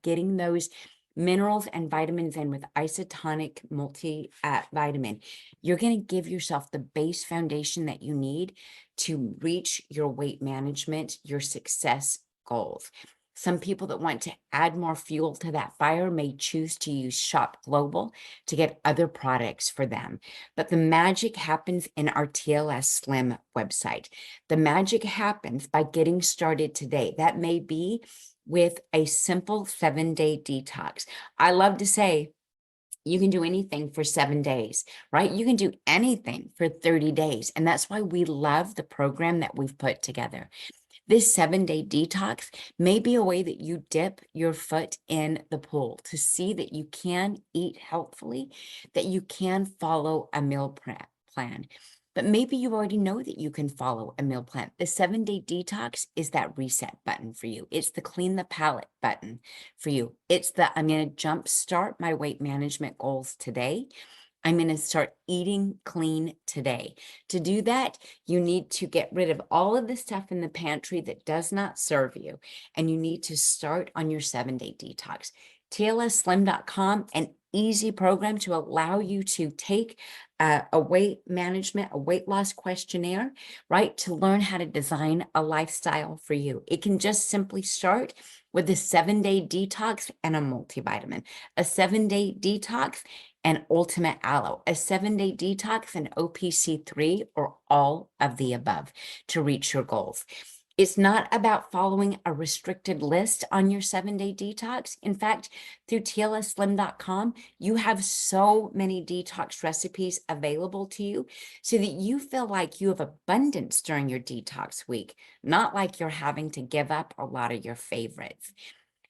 getting those minerals and vitamins in with isotonic multivitamin, you're going to give yourself the base foundation that you need to reach your weight management, your success goals. Some people that want to add more fuel to that fire may choose to use Shop Global to get other products for them. But the magic happens in our TLS Slim website. The magic happens by getting started today. That may be with a simple 7-day detox. I love to say, you can do anything for 7 days, right? You can do anything for 30 days. And that's why we love the program that we've put together. This 7-day detox may be a way that you dip your foot in the pool to see that you can eat healthfully, that you can follow a meal plan. but maybe you already know that you can follow a meal plan. The 7-day detox is that reset button for you. It's the clean the palate button for you. It's the I'm going to jumpstart my weight management goals today. I'm going to start eating clean today. To do that, you need to get rid of all of the stuff in the pantry that does not serve you, and you need to start on your 7-day detox. TLSslim.com, an easy program to allow you to take a weight management, a weight loss questionnaire, right? To learn how to design a lifestyle for you. It can just simply start with a 7-day detox and a multivitamin, a 7-day detox and Ultimate Aloe, a 7-day detox and OPC3, or all of the above to reach your goals. It's not about following a restricted list on your 7-day detox. In fact, through TLSslim.com, you have so many detox recipes available to you so that you feel like you have abundance during your detox week, not like you're having to give up a lot of your favorites.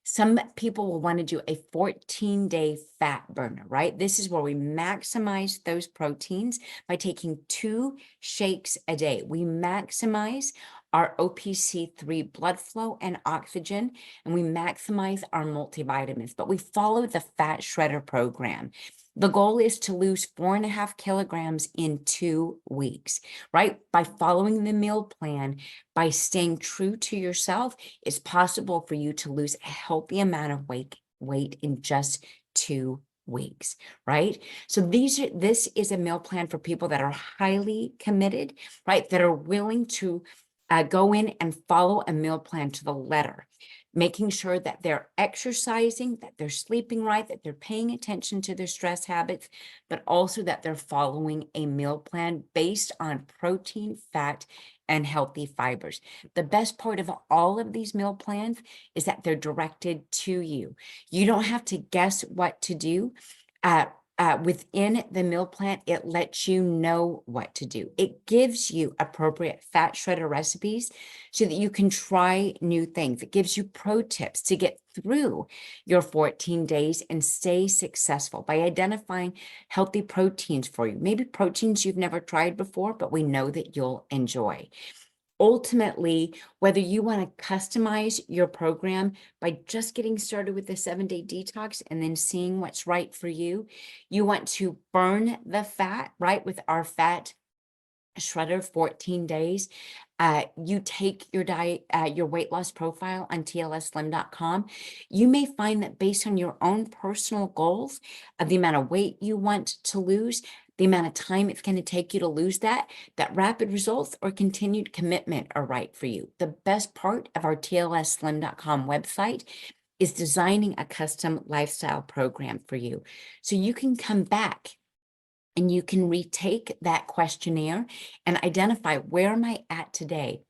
Some people will want to do a 14-day fat burner, right? This is where we maximize those proteins by taking 2 shakes a day. We maximize our OPC3 blood flow and oxygen, and we maximize our multivitamins, but we follow the fat shredder program. The goal is to lose 4.5 kilograms in 2 weeks, right? By following the meal plan, by staying true to yourself, it's possible for you to lose a healthy amount of weight in just 2 weeks, right? So this is a meal plan for people that are highly committed, right? That are willing to go in and follow a meal plan to the letter, making sure that they're exercising, that they're sleeping right, that they're paying attention to their stress habits, but also that they're following a meal plan based on protein, fat, and healthy fibers. The best part of all of these meal plans is that they're directed to you. You don't have to guess what to do. Within the meal plan, it lets you know what to do. It gives you appropriate fat shredder recipes so that you can try new things. It gives you pro tips to get through your 14 days and stay successful by identifying healthy proteins for you. Maybe proteins you've never tried before, but we know that you'll enjoy. Ultimately, whether you want to customize your program by just getting started with the 7-day detox and then seeing what's right for you, you want to burn the fat, right, with our fat shredder 14 days. You take your diet, your weight loss profile on TLSslim.com. You may find that based on your own personal goals of the amount of weight you want to lose, the amount of time it's going to take you to lose that rapid results or continued commitment are right for you. The best part of our TLSslim.com website is designing a custom lifestyle program for you. So you can come back and you can retake that questionnaire and identify, where am I at today?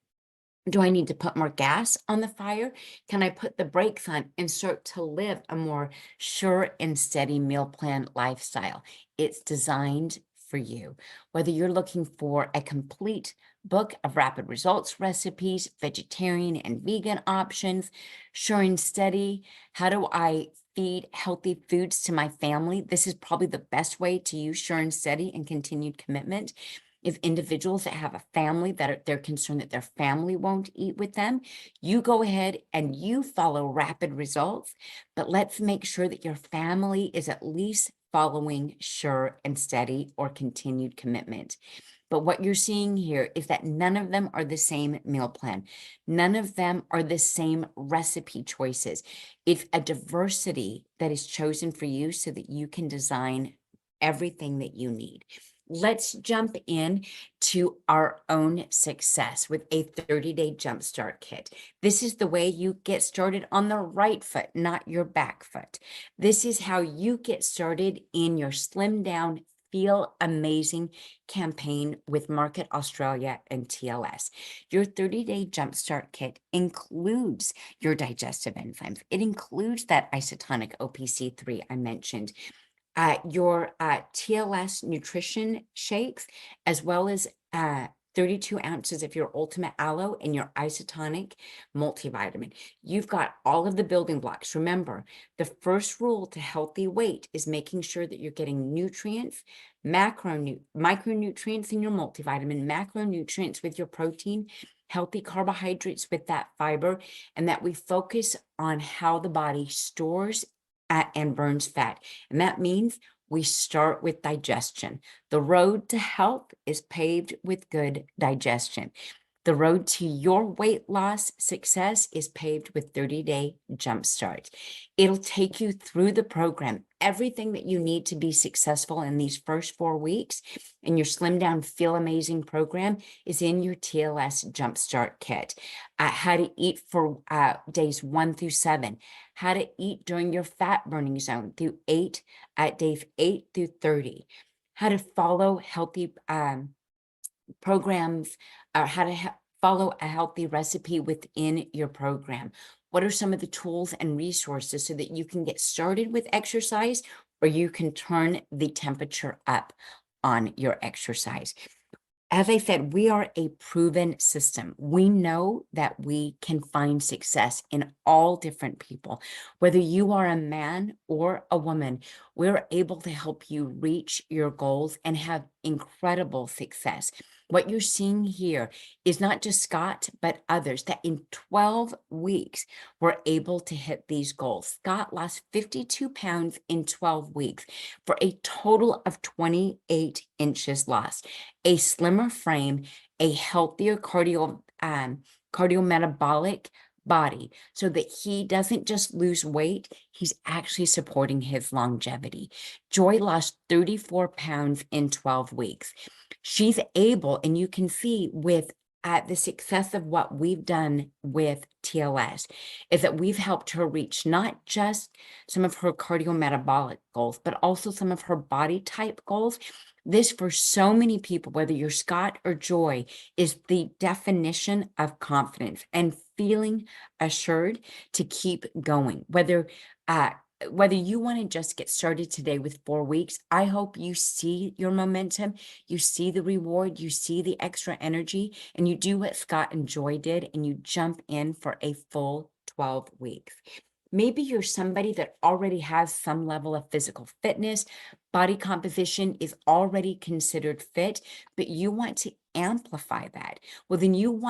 Do I need to put more gas on the fire? Can I put the brakes on and start to live a more sure and steady meal plan lifestyle? It's designed for you. Whether you're looking for a complete book of rapid results recipes, vegetarian and vegan options, sure and steady, how do I feed healthy foods to my family? This is probably the best way to use sure and steady and continued commitment. If individuals that have a family that they're concerned that their family won't eat with them, you go ahead and you follow rapid results, but let's make sure that your family is at least following sure and steady or continued commitment. But what you're seeing here is that none of them are the same meal plan. None of them are the same recipe choices. It's a diversity that is chosen for you so that you can design everything that you need. Let's jump in to our own success with a 30-day jumpstart kit. This is the way you get started on the right foot, not your back foot. This is how you get started in your slim down, feel amazing campaign with Market Australia and TLS. Your 30-day jumpstart kit includes your digestive enzymes. It includes that isotonic OPC3 I mentioned. Your TLS nutrition shakes, as well as 32 ounces of your Ultimate Aloe and your Isotonic multivitamin. You've got all of the building blocks. Remember, the first rule to healthy weight is making sure that you're getting nutrients, micronutrients in your multivitamin, macronutrients with your protein, healthy carbohydrates with that fiber, and that we focus on how the body stores and burns fat. And that means we start with digestion. The road to health is paved with good digestion. The road to your weight loss success is paved with 30-day jumpstart. It'll take you through the program, everything that you need to be successful in these first 4 weeks. And your Slim Down Feel Amazing program is in your TLS Jumpstart Kit. How to eat for days 1 through 7, how to eat during your fat burning zone through days 8 through 30, how to follow healthy programs, or how to follow a healthy recipe within your program. What are some of the tools and resources so that you can get started with exercise, or you can turn the temperature up on your exercise? As I said, we are a proven system. We know that we can find success in all different people. Whether you are a man or a woman, we're able to help you reach your goals and have incredible success. What you're seeing here is not just Scott, but others that in 12 weeks were able to hit these goals. Scott lost 52 pounds in 12 weeks for a total of 28 inches lost, a slimmer frame, a healthier cardiometabolic body, so that he doesn't just lose weight, he's actually supporting his longevity. Joy lost 34 pounds in 12 weeks. She's able, and you can see with the success of what we've done with TLS, is that we've helped her reach not just some of her cardiometabolic goals, but also some of her body type goals. This, for so many people, whether you're Scott or Joy, is the definition of confidence and feeling assured to keep going. Whether you want to just get started today with 4 weeks, I hope you see your momentum, you see the reward, you see the extra energy, and you do what Scott and Joy did, and you jump in for a full 12 weeks. Maybe you're somebody that already has some level of physical fitness, body composition is already considered fit, but you want to amplify that. Well, then you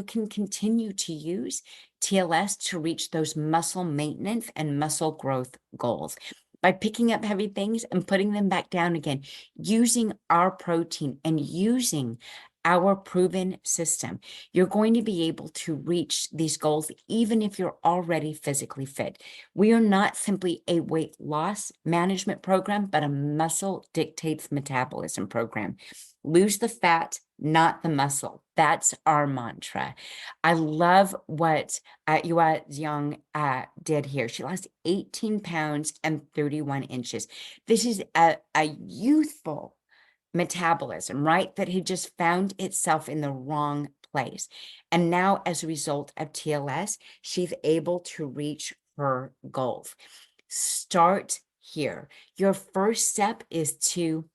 can continue to use TLS to reach those muscle maintenance and muscle growth goals by picking up heavy things and putting them back down again, using our protein and using our proven system. You're going to be able to reach these goals even if you're already physically fit. We are not simply a weight loss management program, but a muscle dictates metabolism program. Lose the fat, not the muscle. That's our mantra. I love what Yua Zhang did here. She lost 18 pounds and 31 inches. This is a youthful metabolism, right? That had just found itself in the wrong place. And now, as a result of TLS, she's able to reach her goals. Start here. Your first step is to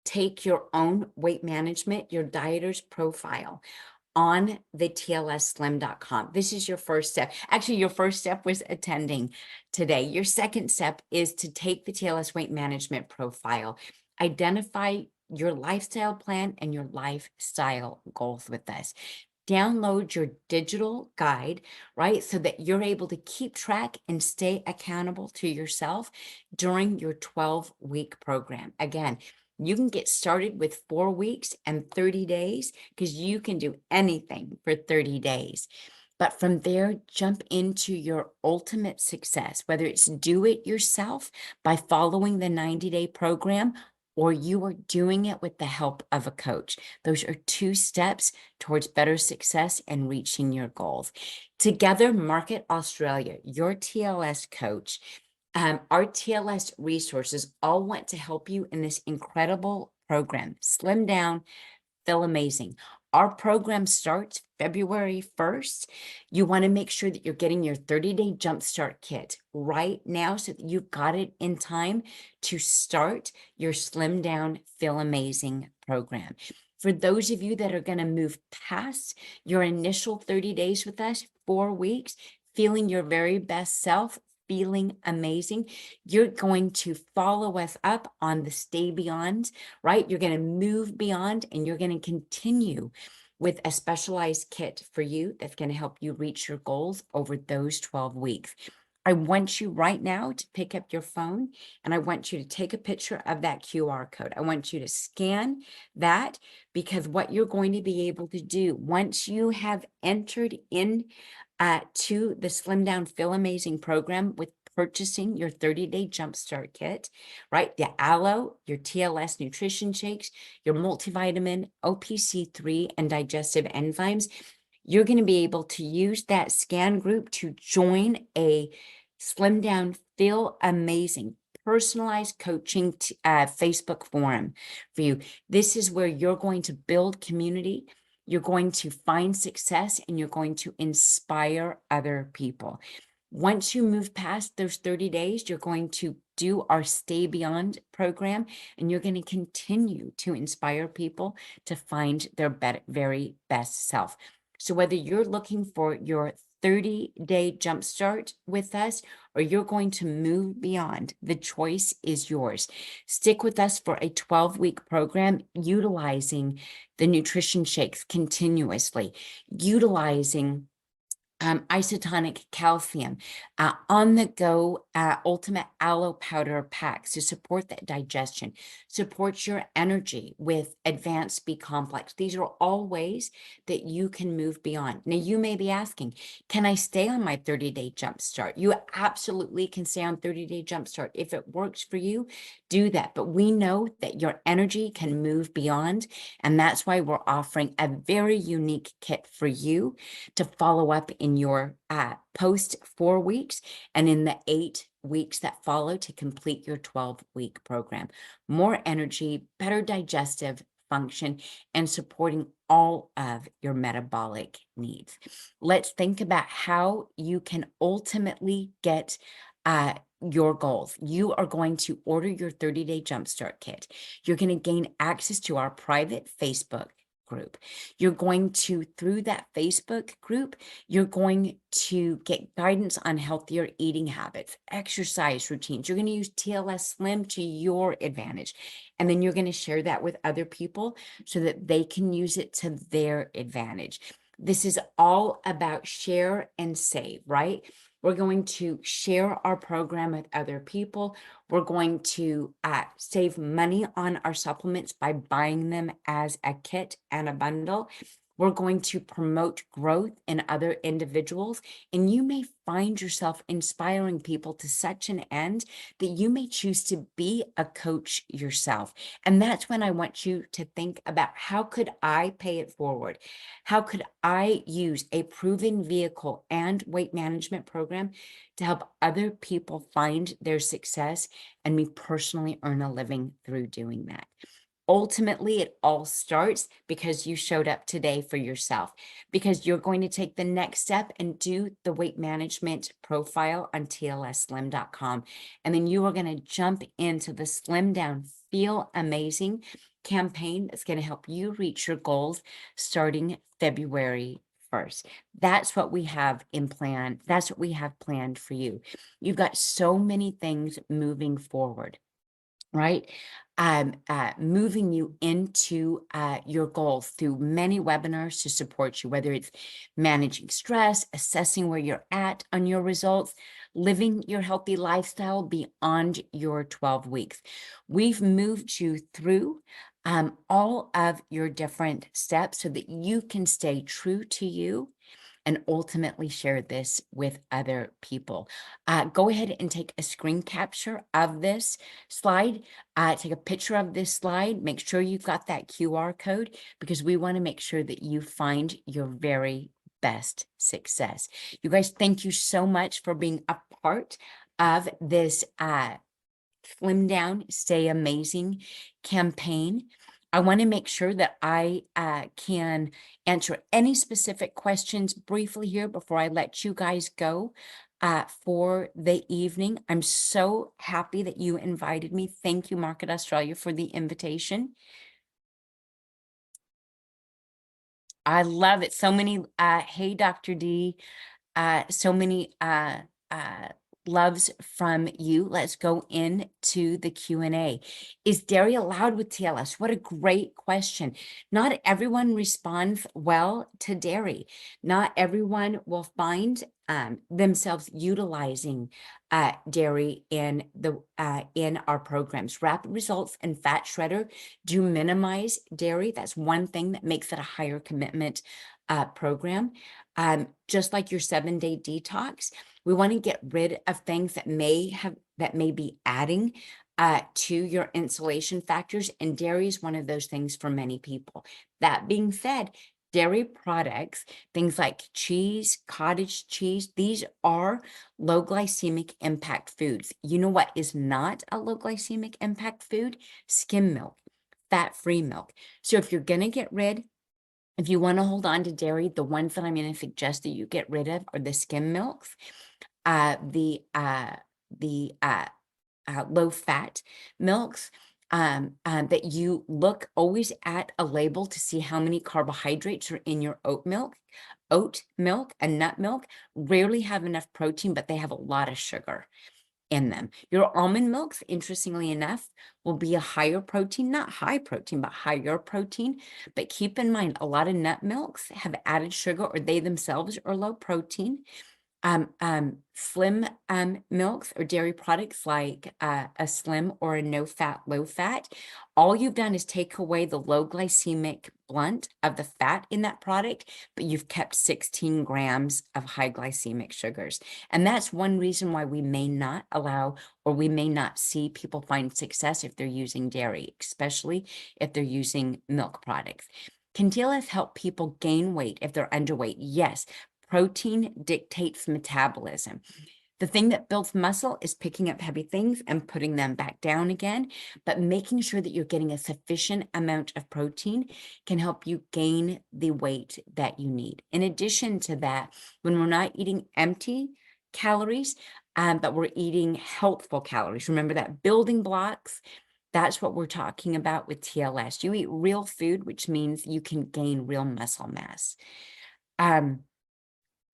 take your own weight management, your dieter's profile on the TLSslim.com. This is your first step. Actually, your first step was attending today. Your second step is to take the TLS weight management profile, identify your lifestyle plan and your lifestyle goals with us. Download your digital guide, right? So that you're able to keep track and stay accountable to yourself during your 12-week program. Again, you can get started with 4 weeks and 30 days because you can do anything for 30 days. But from there, jump into your ultimate success, whether it's do it yourself by following the 90-day program, or you are doing it with the help of a coach. Those are 2 steps towards better success and reaching your goals. Together, Market Australia, your TLS coach, our TLS resources all want to help you in this incredible program. Slim Down, Feel Amazing. Our program starts February 1st. You want to make sure that you're getting your 30-day jumpstart kit right now so that you've got it in time to start your Slim Down, Feel Amazing program. For those of you that are going to move past your initial 30 days with us, 4 weeks, feeling your very best self, feeling amazing, you're going to follow us up on the Stay Beyond, right? You're going to move beyond, and you're going to continue with a specialized kit for you that's going to help you reach your goals over those 12 weeks. I want you right now to pick up your phone, and I want you to take a picture of that QR code. I want you to scan that, because what you're going to be able to do once you have entered in to the Slim Down Feel Amazing program with purchasing your 30-day jumpstart kit, right? The aloe, your TLS nutrition shakes, your multivitamin, OPC3, and digestive enzymes, you're going to be able to use that scan group to join a Slim Down Feel Amazing personalized coaching Facebook forum for you. This is where you're going to build community, you're going to find success, and you're going to inspire other people. Once you move past those 30 days, you're going to do our Stay Beyond program, and you're going to continue to inspire people to find their very best self. So whether you're looking for your 30-day jumpstart with us, or you're going to move beyond, the choice is yours. Stick with us for a 12-week program utilizing the nutrition shakes continuously, utilizing isotonic calcium, on-the-go ultimate aloe powder packs to support that digestion, support your energy with advanced B complex. These are all ways that you can move beyond. Now, you may be asking, can I stay on my 30-day jumpstart? You absolutely can stay on 30-day jumpstart. If it works for you, do that. But we know that your energy can move beyond, and that's why we're offering a very unique kit for you to follow up in your post 4 weeks, and in the 8 weeks that follow to complete your 12-week program. More energy, better digestive function, and supporting all of your metabolic needs. Let's think about how you can ultimately get your goals. You are going to order your 30-day jumpstart kit. You're going to gain access to our private Facebook group. You're going to, through that Facebook group, you're going to get guidance on healthier eating habits, exercise routines. You're going to use TLS Slim to your advantage. And then you're going to share that with other people so that they can use it to their advantage. This is all about share and save, right? We're going to share our program with other people. We're going to save money on our supplements by buying them as a kit and a bundle. We're going to promote growth in other individuals, and you may find yourself inspiring people to such an end that you may choose to be a coach yourself. And that's when I want you to think about, how could I pay it forward? How could I use a proven vehicle and weight management program to help other people find their success, and me personally earn a living through doing that? Ultimately, it all starts because you showed up today for yourself, because you're going to take the next step and do the weight management profile on TLSslim.com. And then you are going to jump into the Slim Down Feel Amazing campaign that's going to help you reach your goals starting February 1st. That's what we have in plan. That's what we have planned for you. You've got so many things moving forward, right? Moving you into your goals through many webinars to support you, whether it's managing stress, assessing where you're at on your results, living your healthy lifestyle beyond your 12 weeks. We've moved you through all of your different steps so that you can stay true to you and ultimately share this with other people. Go ahead and take a screen capture of this slide. Take a picture of this slide. Make sure you've got that QR code, because we want to make sure that you find your very best success. You guys, thank you so much for being a part of this Slim Down, Stay Amazing campaign. I want to make sure that I can answer any specific questions briefly here before I let you guys go for the evening. I'm so happy that you invited me. Thank you, Market Australia, for the invitation. I love it. So many, hey, Dr. D, so many uh, loves from you. Let's go into the Q&A. Is dairy allowed with TLS? What a great question. Not everyone responds well to dairy. Not everyone will find themselves utilizing dairy in our programs. Rapid Results and Fat Shredder do minimize dairy. That's one thing that makes it a higher commitment program. Just like your 7-day detox, we want to get rid of things that may be adding to your insulation factors, and dairy is one of those things for many people. That being said, dairy products, things like cheese, cottage cheese, these are low glycemic impact foods. You know what is not a low glycemic impact food? Skim milk, fat-free milk. So if you're going to get rid, if you want to hold on to dairy, the ones that I'm going to suggest that you get rid of are the skim milks, the low-fat milks, that you look always at a label to see how many carbohydrates are in your oat milk. Oat milk and nut milk rarely have enough protein, but they have a lot of sugar in them. Your almond milks, interestingly enough, will be a higher protein, not high protein, but higher protein. But keep in mind, a lot of nut milks have added sugar, or they themselves are low protein. Slim milks or dairy products like a slim or a no fat, low fat, all you've done is take away the low glycemic blunt of the fat in that product, but you've kept 16 grams of high glycemic sugars. And that's one reason why we may not allow, or we may not see people find success if they're using dairy, especially if they're using milk products. Can TLS help people gain weight if they're underweight? Yes. Protein dictates metabolism. The thing that builds muscle is picking up heavy things and putting them back down again, but making sure that you're getting a sufficient amount of protein can help you gain the weight that you need. In addition to that, when we're not eating empty calories, but we're eating healthful calories, remember that building blocks, that's what we're talking about with TLS. You eat real food, which means you can gain real muscle mass.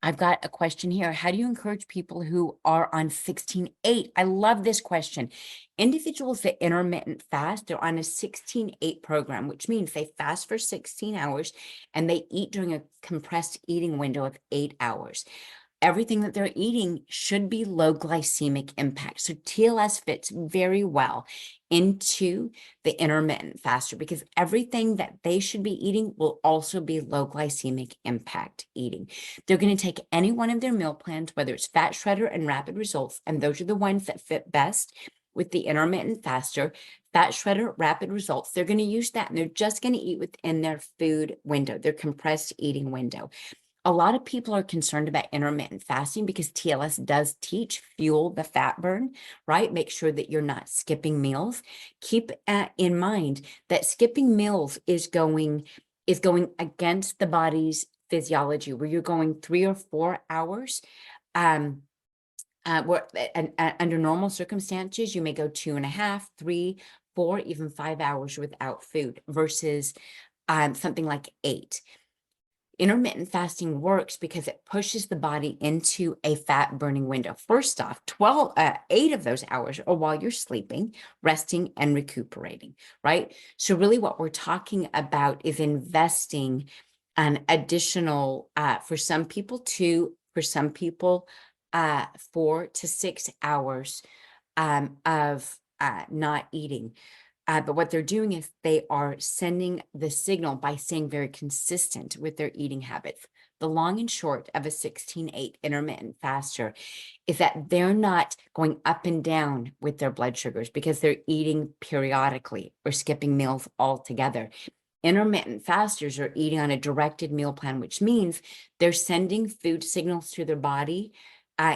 I've got a question here. How do you encourage people who are on 16-8? I love this question. Individuals that intermittent fast, they're on a 16-8 program, which means they fast for 16 hours and they eat during a compressed eating window of 8 hours. Everything that they're eating should be low glycemic impact. So TLS fits very well into the intermittent faster because everything that they should be eating will also be low glycemic impact eating. They're going to take any one of their meal plans, whether it's Fat Shredder and Rapid Results, and those are the ones that fit best with the intermittent faster. Fat Shredder, Rapid Results, they're going to use that, and they're just going to eat within their food window, their compressed eating window. A lot of people are concerned about intermittent fasting because TLS does teach fuel the fat burn, right? Make sure that you're not skipping meals. Keep in mind that skipping meals is going against the body's physiology, where you're going 3 or 4 hours. Under normal circumstances, you may go 2.5, 3, 4, even 5 hours without food versus something like 8. Intermittent fasting works because it pushes the body into a fat burning window. First off, 8 of those hours are while you're sleeping, resting, and recuperating, right? So really what we're talking about is investing an additional, for some people, 4 to 6 hours of not eating. But what they're doing is they are sending the signal by staying very consistent with their eating habits. The long and short of a 16-8 intermittent faster is that they're not going up and down with their blood sugars because they're eating periodically or skipping meals altogether. Intermittent fasters are eating on a directed meal plan, which means they're sending food signals to their body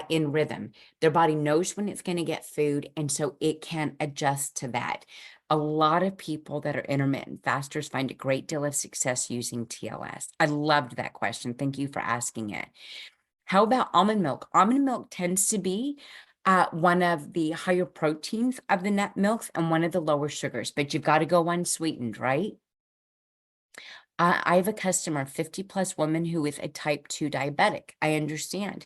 in rhythm. Their body knows when it's going to get food, and so it can adjust to that. A lot of people that are intermittent fasters find a great deal of success using TLS. I loved that question. Thank you for asking it. How about almond milk? Almond milk tends to be one of the higher proteins of the nut milks and one of the lower sugars, but you've got to go unsweetened, right? I have a customer, 50 plus woman who is a type 2 diabetic. I understand.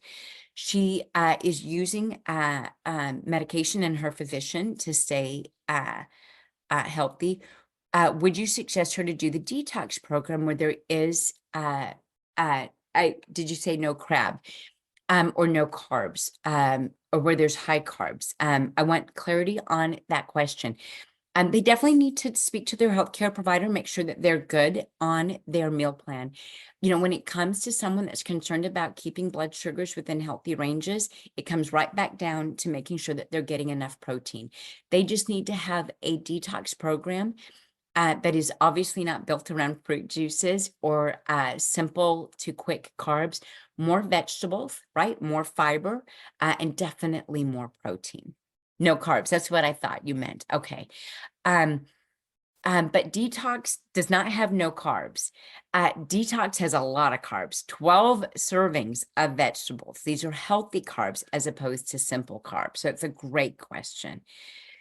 She is using medication and her physician to stay healthy. Would you suggest her to do the detox program where there is, did you say no crab? Or no carbs, or where there's high carbs? I want clarity on that question. They definitely need to speak to their healthcare provider, make sure that they're good on their meal plan. You know, when it comes to someone that's concerned about keeping blood sugars within healthy ranges, it comes right back down to making sure that they're getting enough protein. They just need to have a detox program that is obviously not built around fruit juices or simple to quick carbs, more vegetables, right? More fiber, and definitely more protein. No carbs. That's what I thought you meant. Okay. Um, but detox does not have no carbs. Detox has a lot of carbs, 12 servings of vegetables. These are healthy carbs as opposed to simple carbs. So it's a great question.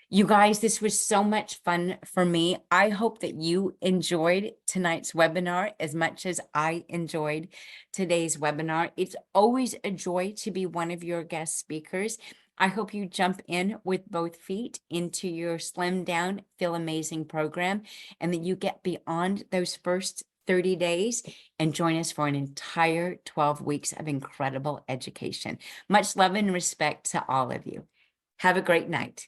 You guys, this was so much fun for me. I hope that you enjoyed tonight's webinar as much as I enjoyed today's webinar. It's always a joy to be one of your guest speakers. I hope you jump in with both feet into your Slim Down, Feel Amazing program, and that you get beyond those first 30 days and join us for an entire 12 weeks of incredible education. Much love and respect to all of you. Have a great night.